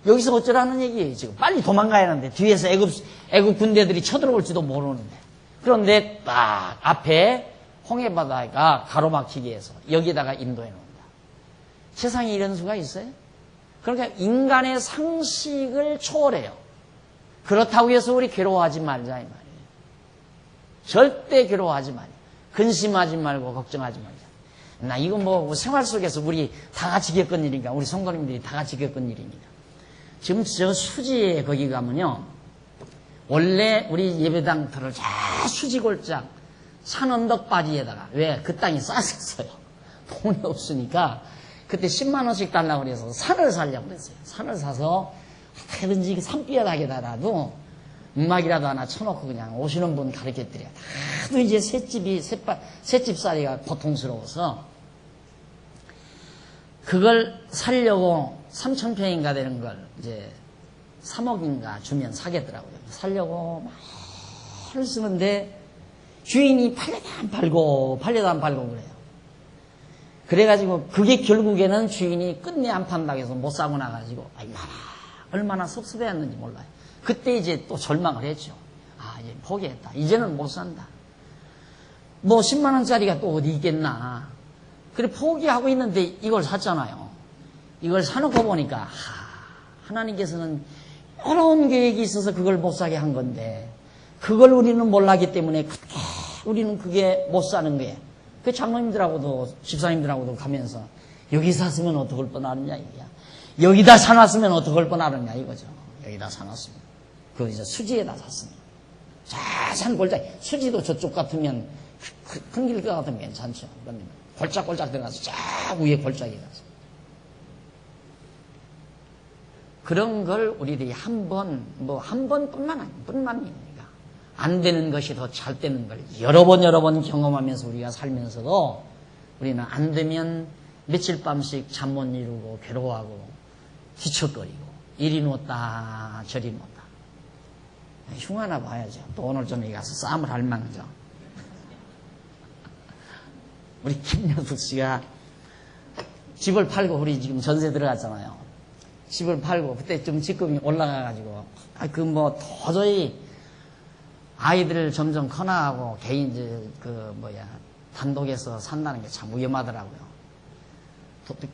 여기서 어쩌라는 얘기예요, 지금. 빨리 도망가야 하는데, 뒤에서 애굽 군대들이 쳐들어올지도 모르는데. 그런데 딱 앞에 홍해바다가 가로막히게 해서 여기다가 인도해 놓는다. 세상에 이런 수가 있어요? 그러니까 인간의 상식을 초월해요. 그렇다고 해서 우리 괴로워하지 말자 이 말이에요. 절대 괴로워하지 말자. 근심하지 말고 걱정하지 말자. 나 이거 뭐 생활 속에서 우리 다 같이 겪은 일이니까, 우리 성도님들이 다 같이 겪은 일이니까. 지금 저 수지에 거기 가면요, 원래 우리 예배당터를 저 수지골짝 산 언덕바지에다가, 왜? 그 땅이 쌌었어요. 돈이 없으니까 그때 10만 원씩 달라고 그래서 산을 사려고 그랬어요. 산을 사서 어떻게든지 산비에다게다라도 음악이라도 하나 쳐놓고 그냥 오시는 분 가르쳐드려요. 다도 이제 셋집살이가 고통스러워서 그걸 살려고 3,000평인가 되는 걸 이제 3억인가 주면 사겠더라고요. 살려고 막 쓰는데 주인이 팔려도 안 팔고 그래요. 그래가지고 그게 결국에는 주인이 끝내 안 판다고 해서 못 사고 나가지고 얼마나 섭섭해했는지 몰라요. 그때 이제 또 절망을 했죠. 아, 이제 포기했다. 이제는 못 산다. 뭐 10만 원짜리가 또 어디 있겠나. 그래 포기하고 있는데 이걸 샀잖아요. 이걸 사놓고 보니까 하나님께서는 어려운 계획이 있어서 그걸 못 사게 한 건데 그걸 우리는 몰랐기 때문에 우리는 그게 못 사는 거예요. 그 장로님들하고도 집사님들하고도 가면서 여기 샀으면 어떡할 뻔하느냐 이거야. 여기다 사놨으면 어떡할 뻔하느냐 이거죠. 여기다 사놨으면. 그 이제 수지에다 샀으면. 자산 골짝. 수지도 저쪽 같으면 큰 길 것 같으면 괜찮죠. 그러면 골짝골짝 들어가서 쫙 위에 골짝이 가서. 그런 걸 우리들이 한 번뿐만 아니니까 안 되는 것이 더 잘 되는 걸 여러 번 경험하면서 우리가 살면서도 우리는 안 되면 며칠 밤씩 잠 못 이루고 괴로워하고 뒤척거리고 이리 놓았다 저리 놓았다. 흉하나 봐야죠. 또 오늘 저녁에 가서 싸움을 할 만하죠. 우리 김여숙 씨가 집을 팔고 우리 지금 전세 들어갔잖아요. 집을 팔고 그때 좀 직급이 올라가가지고 도저히 아이들을 점점 커나가고 개인 단독에서 산다는 게 참 위험하더라고요.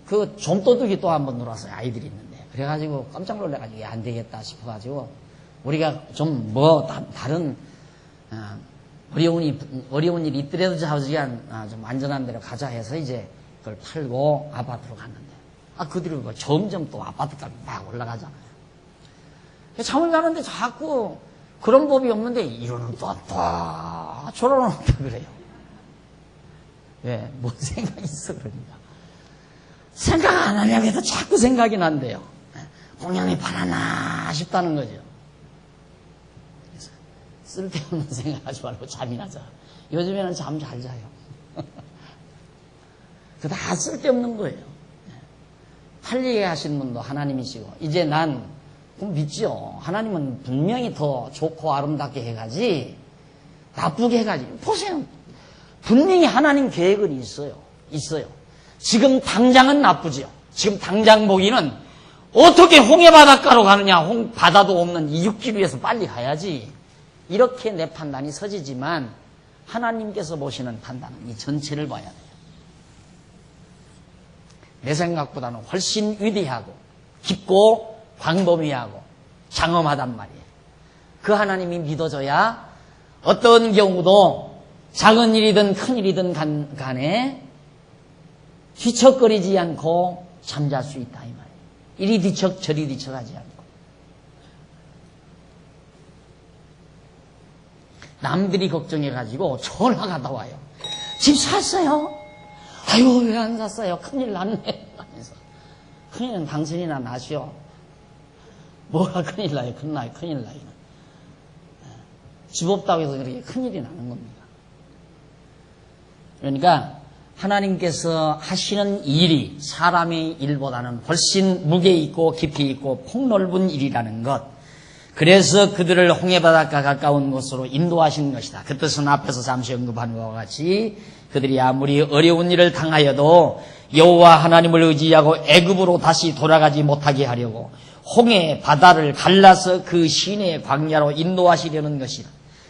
그 좀도둑이 또 한 번 놀았어요. 아이들이 있는데. 그래가지고 깜짝 놀라가지고 안 되겠다 싶어가지고 우리가 좀 다른 어려운 일이 있더라도 좌우지간 좀 안전한 데로 가자 해서 이제 그걸 팔고 아파트로 갔는데 그 뒤로 점점 또 아파트값이 막 올라가잖아요. 잠을 자는데 자꾸 그런 법이 없는데 이러는 또 저러는 또 그래요. 왜? 뭔 생각이 있어 그러니까. 생각 안 하려고 해도 자꾸 생각이 난대요. 공양이 팔아나 싶다는 거죠. 그래서 쓸데없는 생각하지 말고 잠이나 자. 요즘에는 잠 잘 자요. 그 다 쓸데없는 거예요. 팔리게 하시는 분도 하나님이시고 이제 난 믿죠. 하나님은 분명히 더 좋고 아름답게 해가지 나쁘게 해가지. 보세요. 분명히 하나님 계획은 있어요. 지금 당장은 나쁘죠. 지금 당장 보기는 어떻게 홍해 바닷가로 가느냐. 바다도 없는 이 육지 위에서 빨리 가야지. 이렇게 내 판단이 서지지만 하나님께서 보시는 판단은 이 전체를 봐야 돼요. 내 생각보다는 훨씬 위대하고 깊고 광범위하고 장엄하단 말이에요. 그 하나님이 믿어져야 어떤 경우도 작은 일이든 큰 일이든 간에 뒤척거리지 않고 잠잘 수 있다 이 말이에요. 이리 뒤척 저리 뒤척하지 않고. 남들이 걱정해가지고 전화가 와요. 집 샀어요? 아유 왜 안 샀어요? 큰일 났네 하면서. 큰일은 당신이나 나시오. 뭐가 큰일 나요? 큰일 나요. 집 없다고 해서 그렇게 큰일이 나는 겁니다. 그러니까 하나님께서 하시는 일이 사람의 일보다는 훨씬 무게 있고 깊이 있고 폭넓은 일이라는 것. 그래서 그들을 홍해바닷가 가까운 곳으로 인도하시는 것이다. 그 뜻은 앞에서 잠시 언급한 것과 같이 그들이 아무리 어려운 일을 당하여도 여호와 하나님을 의지하고 애굽으로 다시 돌아가지 못하게 하려고 홍해 바다를 갈라서 그 시내 광야로 인도하시려는 것이라.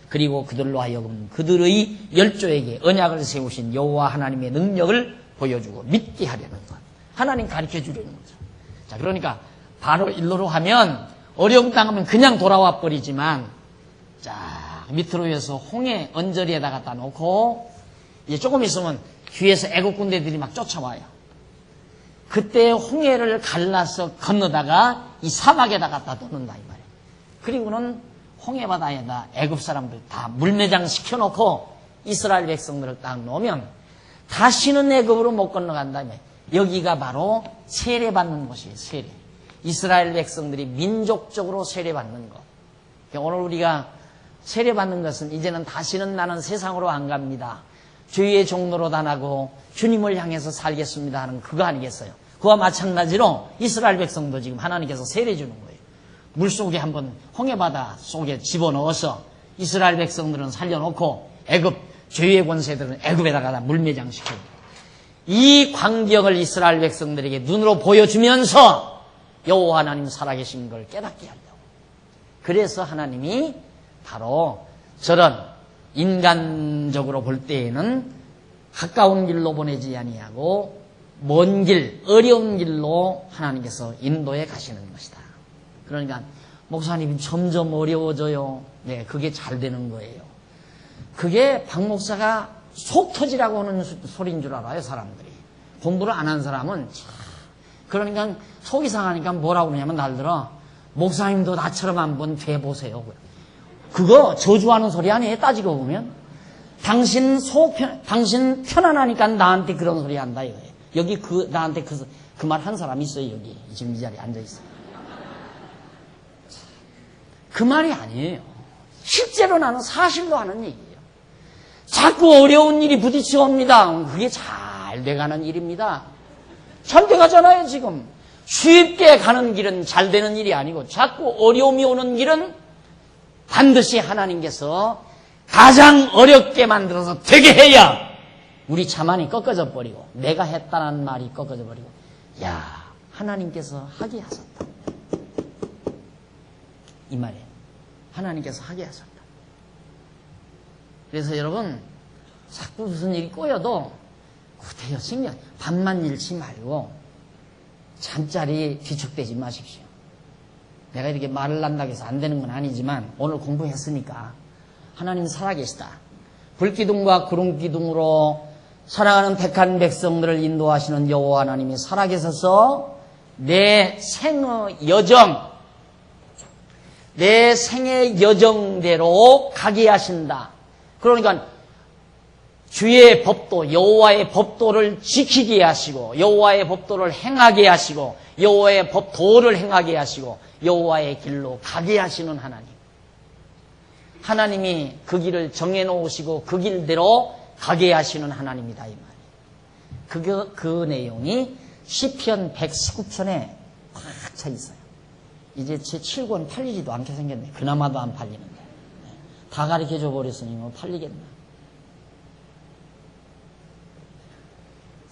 그리고 그들로 하여금 그들의 열조에게 언약을 세우신 여호와 하나님의 능력을 보여주고 믿게 하려는 것. 하나님 가르쳐 주려는 거죠. 자, 그러니까 바로 일로로 하면 어려움 당하면 그냥 돌아와 버리지만, 자, 밑으로 해서 홍해 언저리에다 갖다 놓고 이제 조금 있으면 뒤에서 애국 군대들이 막 쫓아와요. 그때 홍해를 갈라서 건너다가 이 사막에다 갖다 놓는다 이 말이에요. 그리고는 홍해 바다에다 애굽 사람들 다 물매장 시켜놓고 이스라엘 백성들을 딱 놓으면 다시는 애굽으로 못 건너간다며. 여기가 바로 세례받는 곳이에요. 세례. 이스라엘 백성들이 민족적으로 세례받는 것. 오늘 우리가 세례받는 것은 이제는 다시는 나는 세상으로 안 갑니다, 주의 종로로 다나고 주님을 향해서 살겠습니다 하는 그거 아니겠어요? 그와 마찬가지로 이스라엘 백성도 지금 하나님께서 세례 주는 거예요. 물속에 한번 홍해바다 속에 집어넣어서 이스라엘 백성들은 살려놓고 애굽 죄의 권세들은 애굽에다가 물매장시켜요. 이 광경을 이스라엘 백성들에게 눈으로 보여주면서 여호와 하나님 살아계신 걸 깨닫게 하려고. 그래서 하나님이 바로 저런 인간적으로 볼 때에는 가까운 길로 보내지 아니하고 먼 길, 어려운 길로 하나님께서 인도해 가시는 것이다. 그러니까 목사님이 점점 어려워져요. 네, 그게 잘 되는 거예요. 그게 박 목사가 속 터지라고 하는 소리인 줄 알아요, 사람들이. 공부를 안 한 사람은. 그러니까 속이 상하니까 뭐라고 그러냐면 날들어 목사님도 나처럼 한번 돼보세요. 그거 저주하는 소리 아니에요, 따지고 보면. 당신 편안하니까 나한테 그런 소리 한다 이거예요. 여기 나한테 그 말 한 사람 있어요, 여기. 지금 이 자리에 앉아있어요. 그 말이 아니에요. 실제로 나는 사실로 하는 얘기예요. 자꾸 어려운 일이 부딪혀 옵니다. 그게 잘 돼가는 일입니다. 잘 돼가잖아요, 지금. 쉽게 가는 길은 잘 되는 일이 아니고 자꾸 어려움이 오는 길은 반드시 하나님께서 가장 어렵게 만들어서 되게 해야 우리 자만이 꺾어져 버리고 내가 했다는 말이 꺾어져 버리고, 야, 하나님께서 하게 하셨다 이 말이에요. 하나님께서 하게 하셨다. 그래서 여러분 자꾸 무슨 일이 꼬여도 구태여 신경 밤만 잃지 말고 잠자리 뒤척대지 마십시오. 내가 이렇게 말을 한다고 해서 안 되는 건 아니지만 오늘 공부했으니까 하나님 살아계시다. 불기둥과 구름기둥으로 사랑하는 택한 백성들을 인도하시는 여호와 하나님이 살아계셔서 내 생의 여정대로 가게 하신다. 그러니까 주의 법도, 여호와의 법도를 지키게 하시고 여호와의 법도를 행하게 하시고 여호와의 법도를 행하게 하시고 여호와의 길로 가게 하시는 하나님. 하나님이 그 길을 정해놓으시고 그 길대로 가게 하시는 하나님이다 이 말이에요. 그 내용이 시편 119편에 꽉 차 있어요. 이제 제 7권 팔리지도 않게 생겼네. 그나마도 안 팔리는데. 다 가르쳐줘 버렸으니 뭐 팔리겠나.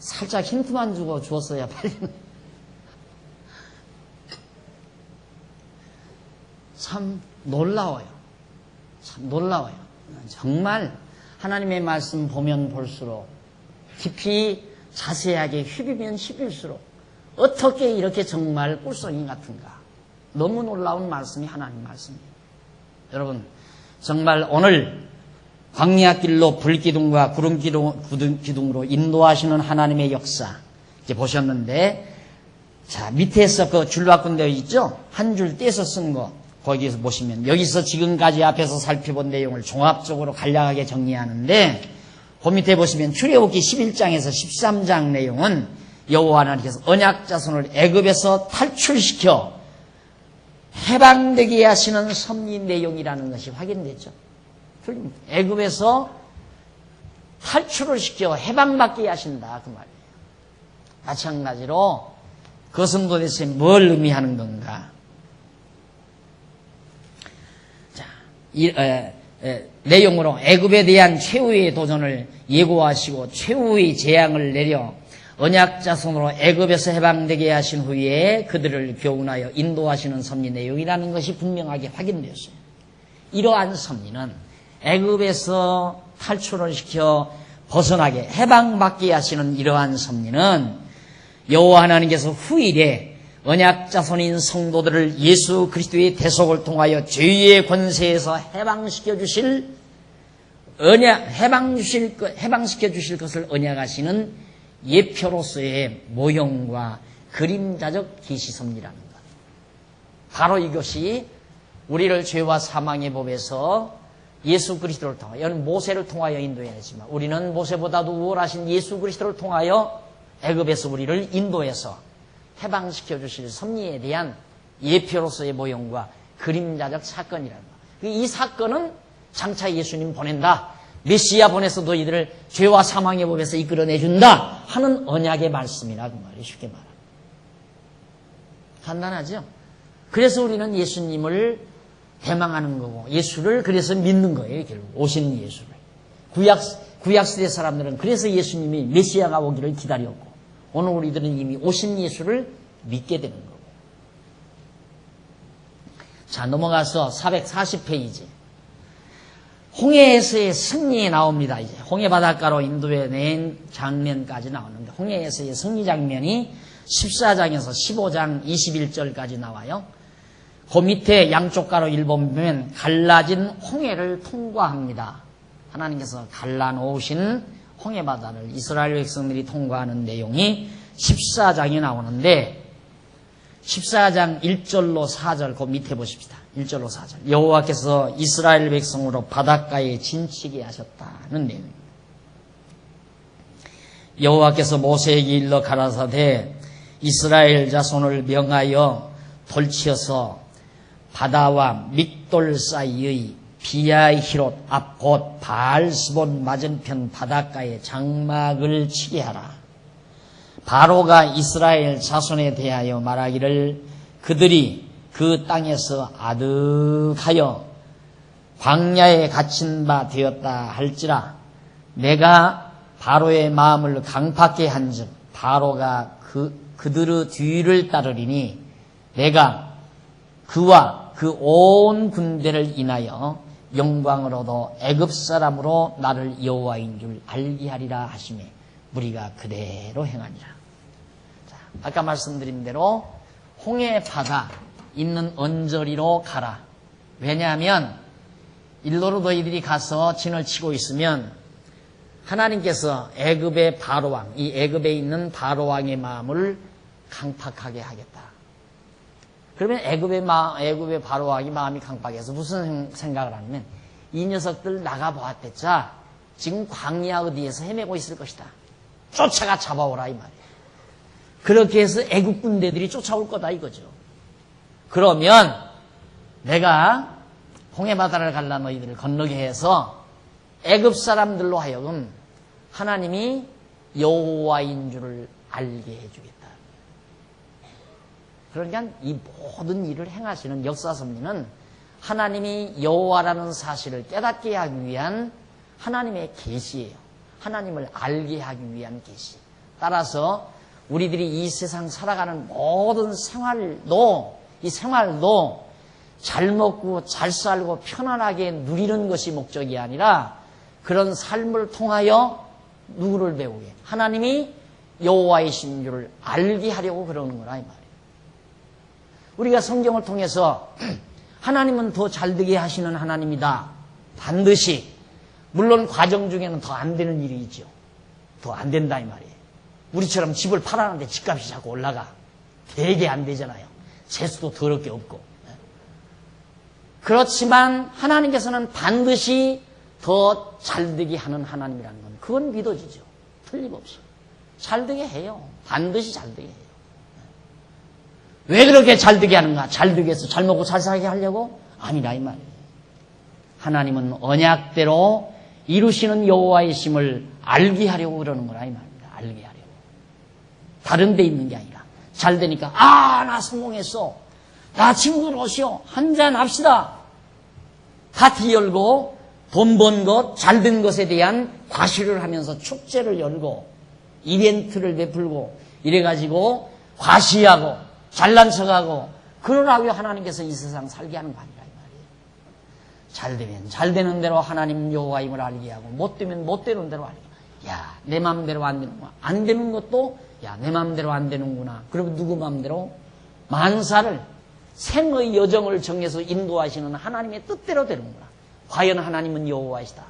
살짝 힌트만 주었어야 팔리는. 참 놀라워요. 참 놀라워요. 정말 하나님의 말씀 보면 볼수록 깊이 자세하게 휘비면 휘빌수록 어떻게 이렇게 정말 꿀송이 같은가. 너무 놀라운 말씀이 하나님 말씀이에요. 여러분 정말 오늘 광야길로 불기둥과 구름기둥으로 인도하시는 하나님의 역사 이제 보셨는데, 자 밑에서 그 줄바꾼 데 있죠? 한 줄 떼서 쓴 거 거기에서 보시면 여기서 지금까지 앞에서 살펴본 내용을 종합적으로 간략하게 정리하는데, 그 밑에 보시면 출애굽기 11장에서 13장 내용은 여호와 하나님께서 언약 자손을 애굽에서 탈출시켜 해방되게 하시는 섭리 내용이라는 것이 확인되죠. 애굽에서 탈출을 시켜 해방받게 하신다 그 말이에요. 마찬가지로 그것은 도대체 뭘 의미하는 건가? 자, 내용으로 애굽에 대한 최후의 도전을 예고하시고 최후의 재앙을 내려 언약 자손으로 애굽에서 해방되게 하신 후에 그들을 교훈하여 인도하시는 섭리 내용이라는 것이 분명하게 확인되었어요. 이러한 섭리는 애굽에서 탈출을 시켜 벗어나게 해방받게 하시는 이러한 섭리는 여호와 하나님께서 후일에 언약 자손인 성도들을 예수 그리스도의 대속을 통하여 죄의 권세에서 해방시켜 주실 것을 언약하시는 예표로서의 모형과 그림자적 계시섭리라는 것. 바로 이것이 우리를 죄와 사망의 법에서 예수 그리스도를 통하여, 모세를 통하여 인도해야지만 우리는 모세보다도 우월하신 예수 그리스도를 통하여 애굽에서 우리를 인도해서 해방시켜 주실 섭리에 대한 예표로서의 모형과 그림자적 사건이라는 것. 이 사건은 장차 예수님 보낸다, 메시아 보내서 너희들을 죄와 사망의 법에서 이끌어내준다 하는 언약의 말씀이라 그 말이 쉽게 말합니다. 간단하죠? 그래서 우리는 예수님을 대망하는 거고 예수를 그래서 믿는 거예요. 결국 오신 예수를. 구약시대 사람들은 그래서 예수님이 메시아가 오기를 기다렸고 오늘 우리들은 이미 오신 예수를 믿게 되는 거고. 자, 넘어가서 440페이지. 홍해에서의 승리에 나옵니다. 이제 홍해 바닷가로 인도해낸 장면까지 나오는데 홍해에서의 승리 장면이 14장에서 15장 21절까지 나와요. 그 밑에 양쪽 가로 읽어보면 갈라진 홍해를 통과합니다. 하나님께서 갈라놓으신 홍해 바다를 이스라엘 백성들이 통과하는 내용이 14장에 나오는데 14장 1절로 4절 그 밑에 보십시다. 1절로 4절. 여호와께서 이스라엘 백성으로 바닷가에 진치게 하셨다는 내용입니다. 여호와께서 모세에게 일러 가라사대 이스라엘 자손을 명하여 돌치어서 바다와 믹돌 사이의 비야히롯 앞 곧 바알스본 맞은편 바닷가에 장막을 치게 하라. 바로가 이스라엘 자손에 대하여 말하기를 그들이 그 땅에서 아득하여 광야에 갇힌 바 되었다 할지라 내가 바로의 마음을 강팍게 한즉 바로가 그들의 뒤를 따르리니 내가 그와 그 온 군대를 인하여 영광을 얻어 애굽 사람으로 나를 여호와인 줄 알게 하리라 하시매 우리가 그대로 행하니라. 자, 아까 말씀드린 대로 홍해 바다 있는 언저리로 가라. 왜냐하면 일로로 너희들이 가서 진을 치고 있으면 하나님께서 애굽의 바로왕, 이 애굽에 있는 바로왕의 마음을 강팍하게 하겠다. 그러면 애굽의 바로왕이 마음이 강팍해서 무슨 생각을 하냐면 이 녀석들 나가보았댔자 지금 광야 어디에서 헤매고 있을 것이다. 쫓아가 잡아오라 이 말이에요. 그렇게 해서 애굽 군대들이 쫓아올 거다 이거죠. 그러면 내가 홍해바다를 갈라 너희들을 건너게 해서 애굽 사람들로 하여금 하나님이 여호와인 줄을 알게 해주겠다. 그러니까 이 모든 일을 행하시는 역사 섭리는 하나님이 여호와라는 사실을 깨닫게 하기 위한 하나님의 계시예요. 하나님을 알게 하기 위한 계시. 따라서 우리들이 이 세상 살아가는 모든 생활도 이 생활도 잘 먹고 잘 살고 편안하게 누리는 것이 목적이 아니라 그런 삶을 통하여 누구를 배우게? 하나님이 여호와이신 줄을 알게 하려고 그러는 거라 이 말이에요. 우리가 성경을 통해서 하나님은 더 잘되게 하시는 하나님이다. 반드시. 물론 과정 중에는 더 안 되는 일이 있죠. 더 안 된다 이 말이에요. 우리처럼 집을 팔았는데 집값이 자꾸 올라가. 되게 안 되잖아요. 재수도 더럽게 없고. 그렇지만 하나님께서는 반드시 더 잘되게 하는 하나님이라는 건 그건 믿어지죠. 틀림없이. 잘되게 해요. 반드시 잘되게 해요. 왜 그렇게 잘되게 하는가? 잘되게 해서 잘 먹고 잘 살게 하려고? 아니라 이 말이에요. 하나님은 언약대로 이루시는 여호와이심을 알게 하려고 그러는 거라 이 말입니다. 알게 하려고. 다른 데 있는 게 아니라 잘 되니까 나 성공했어. 나 친구들 오시오. 한잔 합시다. 파티 열고 돈 번 것, 잘 된 것에 대한 과시를 하면서 축제를 열고 이벤트를 베풀고 이래가지고 과시하고 잘난 척하고 그러라고 하나님께서 이 세상 살게 하는 거 아니라 이 말이에요. 잘 되면 잘 되는 대로 하나님 여호와임을 알게 하고 못 되면 못 되는 대로 알게 하고 야, 내 마음대로 안 되는구나. 안 되는 것도 야, 내 마음대로 안 되는구나. 그리고 누구 마음대로? 만사를 생의 여정을 정해서 인도하시는 하나님의 뜻대로 되는구나. 과연 하나님은 여호와이시다.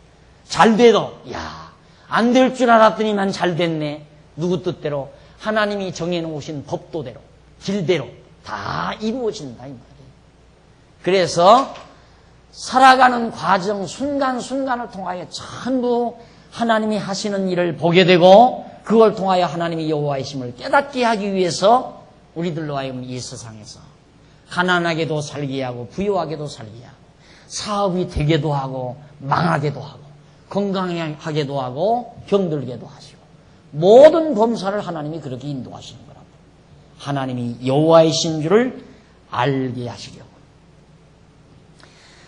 잘 돼도 야, 안 될 줄 알았더니만 잘 됐네. 누구 뜻대로? 하나님이 정해놓으신 법도대로, 길대로 다 이루어진다 이 말이에요. 그래서 살아가는 과정 순간순간을 통하여 전부 하나님이 하시는 일을 보게 되고 그걸 통하여 하나님이 여호와이심을 깨닫게 하기 위해서 우리들로 하여금 이 세상에서 가난하게도 살게 하고 부유하게도 살게 하고 사업이 되게도 하고 망하게도 하고 건강하게도 하고 병들게도 하시고 모든 범사를 하나님이 그렇게 인도하시는 거랍니다. 하나님이 여호와이신 줄을 알게 하시려고.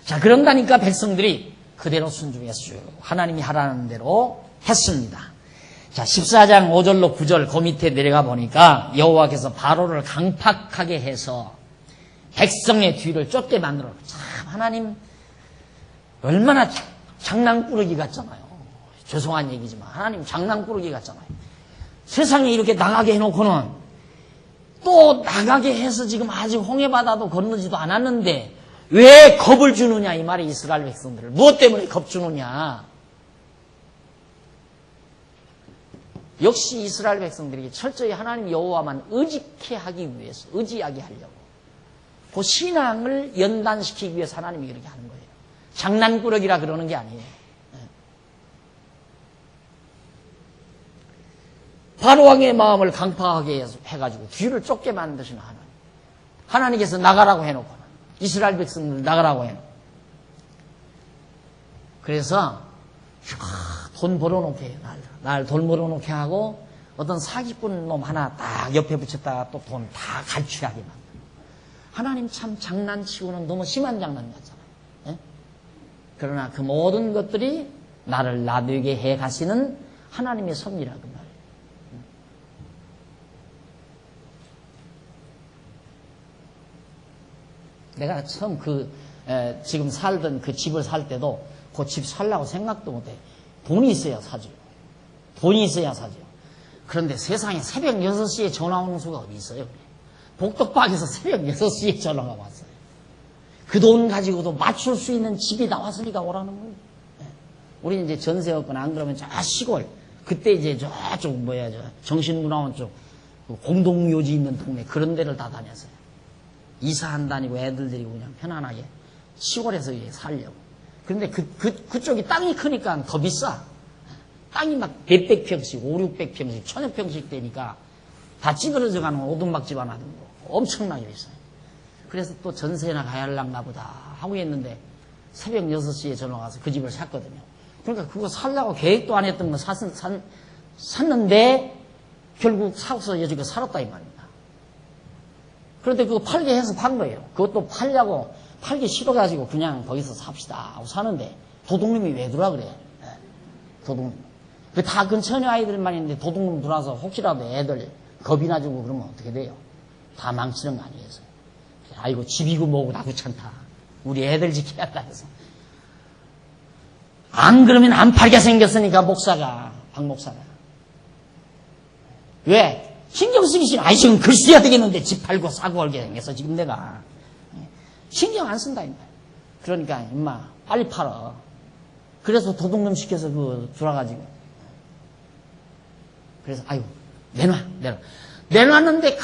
자, 그런다니까 백성들이 그대로 순종했어요. 하나님이 하라는 대로 했습니다. 자, 14장 5절로 9절 그 밑에 내려가 보니까 여호와께서 바로를 강팍하게 해서 백성의 뒤를 쫓게 만들어. 참 하나님 얼마나 장난꾸러기 같잖아요. 죄송한 얘기지만 하나님 장난꾸러기 같잖아요. 세상에 이렇게 나가게 해놓고는 또 나가게 해서 지금 아직 홍해바다도 건너지도 않았는데 왜 겁을 주느냐 이 말이 이스라엘 백성들을. 무엇 때문에 겁 주느냐. 역시 이스라엘 백성들에게 철저히 하나님 여호와만 의지케 하기 위해서 의지하게 하려고 그 신앙을 연단시키기 위해서 하나님이 그렇게 하는 거예요. 장난꾸러기라 그러는 게 아니에요. 바로왕의 마음을 강팍하게 해가지고 뒤를 쫓게 만드시는 하나님. 하나님께서 나가라고 해놓고는 이스라엘 백성들 나가라고 해놓고 그래서 돈 벌어놓게 해요. 날 돈 벌어놓게 하고 어떤 사기꾼 놈 하나 딱 옆에 붙였다가 또 돈 다 갈취하게 만들어. 하나님 참 장난치고는 너무 심한 장난 같잖아요. 예? 그러나 그 모든 것들이 나를 나되게 해 가시는 하나님의 섭리라 그 말이에요. 내가 처음 지금 살던 그 집을 살 때도 그 집 살라고 생각도 못해. 돈이 있어야 사죠. 돈이 있어야 사죠. 그런데 세상에 새벽 6시에 전화 오는 수가 어디 있어요? 복덕방에서 새벽 6시에 전화가 왔어요. 그 돈 가지고도 맞출 수 있는 집이 나왔으니까 오라는 거예요. 우리는 이제 전세였거나 안 그러면 저 시골, 그때 이제 저쪽 정신문화원 쪽 공동묘지 있는 동네 그런 데를 다 다녔어요. 이사 안 다니고 애들 데리고 그냥 편안하게 시골에서 이제 살려고. 그런데 그쪽이 땅이 크니까 더 비싸. 땅이 막 몇백 평씩, 5, 600평씩, 1000평씩 되니까 다 찌그러져 가는 오두막집 하나 든 거. 엄청나게 비싸요. 그래서 또 전세나 가야 할란가 보다 하고 했는데 새벽 6시에 전화가 와서 그 집을 샀거든요. 그러니까 그거 살려고 계획도 안 했던 거 샀는데 결국 사고서 여지가 살았다 이 말입니다. 그런데 그거 팔게 해서 판 거예요. 그것도 팔기 싫어가지고 그냥 거기서 삽시다 하고 사는데 도둑놈이 왜 들어와 그래? 도둑놈. 다 근처에 아이들만 있는데 도둑놈 들어와서 혹시라도 애들 겁이나 주고 그러면 어떻게 돼요? 다 망치는 거 아니겠어요? 아이고 집이고 뭐고 나 귀찮다. 우리 애들 지켜야 한다 해서. 안 그러면 안 팔게 생겼으니까 박 목사가. 왜? 신경 쓰기 싫어. 아이 지금 글 써야 되겠는데 집 팔고 사고 걸게 생겼어 지금 내가. 신경 안 쓴다 임마. 그러니까 임마 빨리 팔어. 그래서 도둑놈 시켜서 들어가지고. 그래서 아이고 내놨는데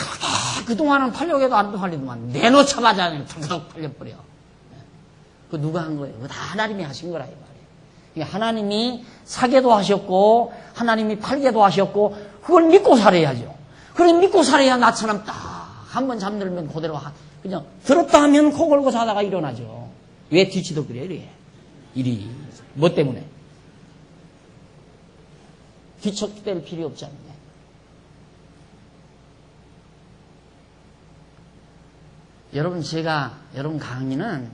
그동안은 팔려고 해도 안 팔리더만 내놓자마자 탁탁 팔려버려. 그 누가 한 거예요? 그거 다 하나님이 하신 거라 이 말이에요. 그러니까 하나님이 사게도 하셨고 하나님이 팔게도 하셨고 그걸 믿고 살아야죠. 그래 믿고 살아야 나처럼 딱 한 번 잠들면 그대로 그냥 들었다 하면 코 걸고 자다가 일어나죠. 왜 뒤치덕거려 이래? 이리 뭐 때문에? 뒤척댈 필요 없지 않냐? 여러분 여러분 강의는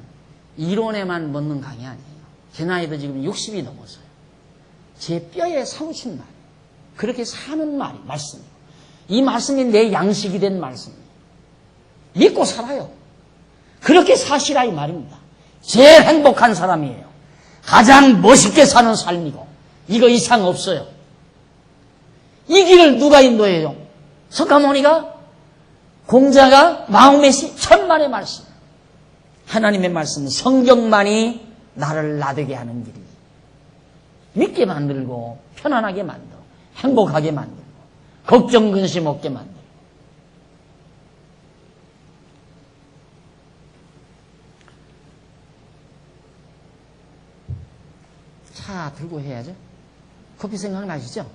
이론에만 먹는 강의 아니에요. 제 나이도 지금 60이 넘었어요. 제 뼈에 사무친 말. 그렇게 사는 말씀이에요. 이 말씀이 내 양식이 된 말씀이에요. 믿고 살아요. 그렇게 사시라 이 말입니다. 제일 행복한 사람이에요. 가장 멋있게 사는 삶이고 이거 이상 없어요. 이 길을 누가 인도해요? 석가모니가? 공자가? 마음메시? 천만의 말씀. 하나님의 말씀, 성경만이 나를 나되게 하는 길이. 믿게 만들고 편안하게 만들고 행복하게 만들고 걱정 근심 없게 만들고. 차 들고 해야죠. 커피 생각나시죠?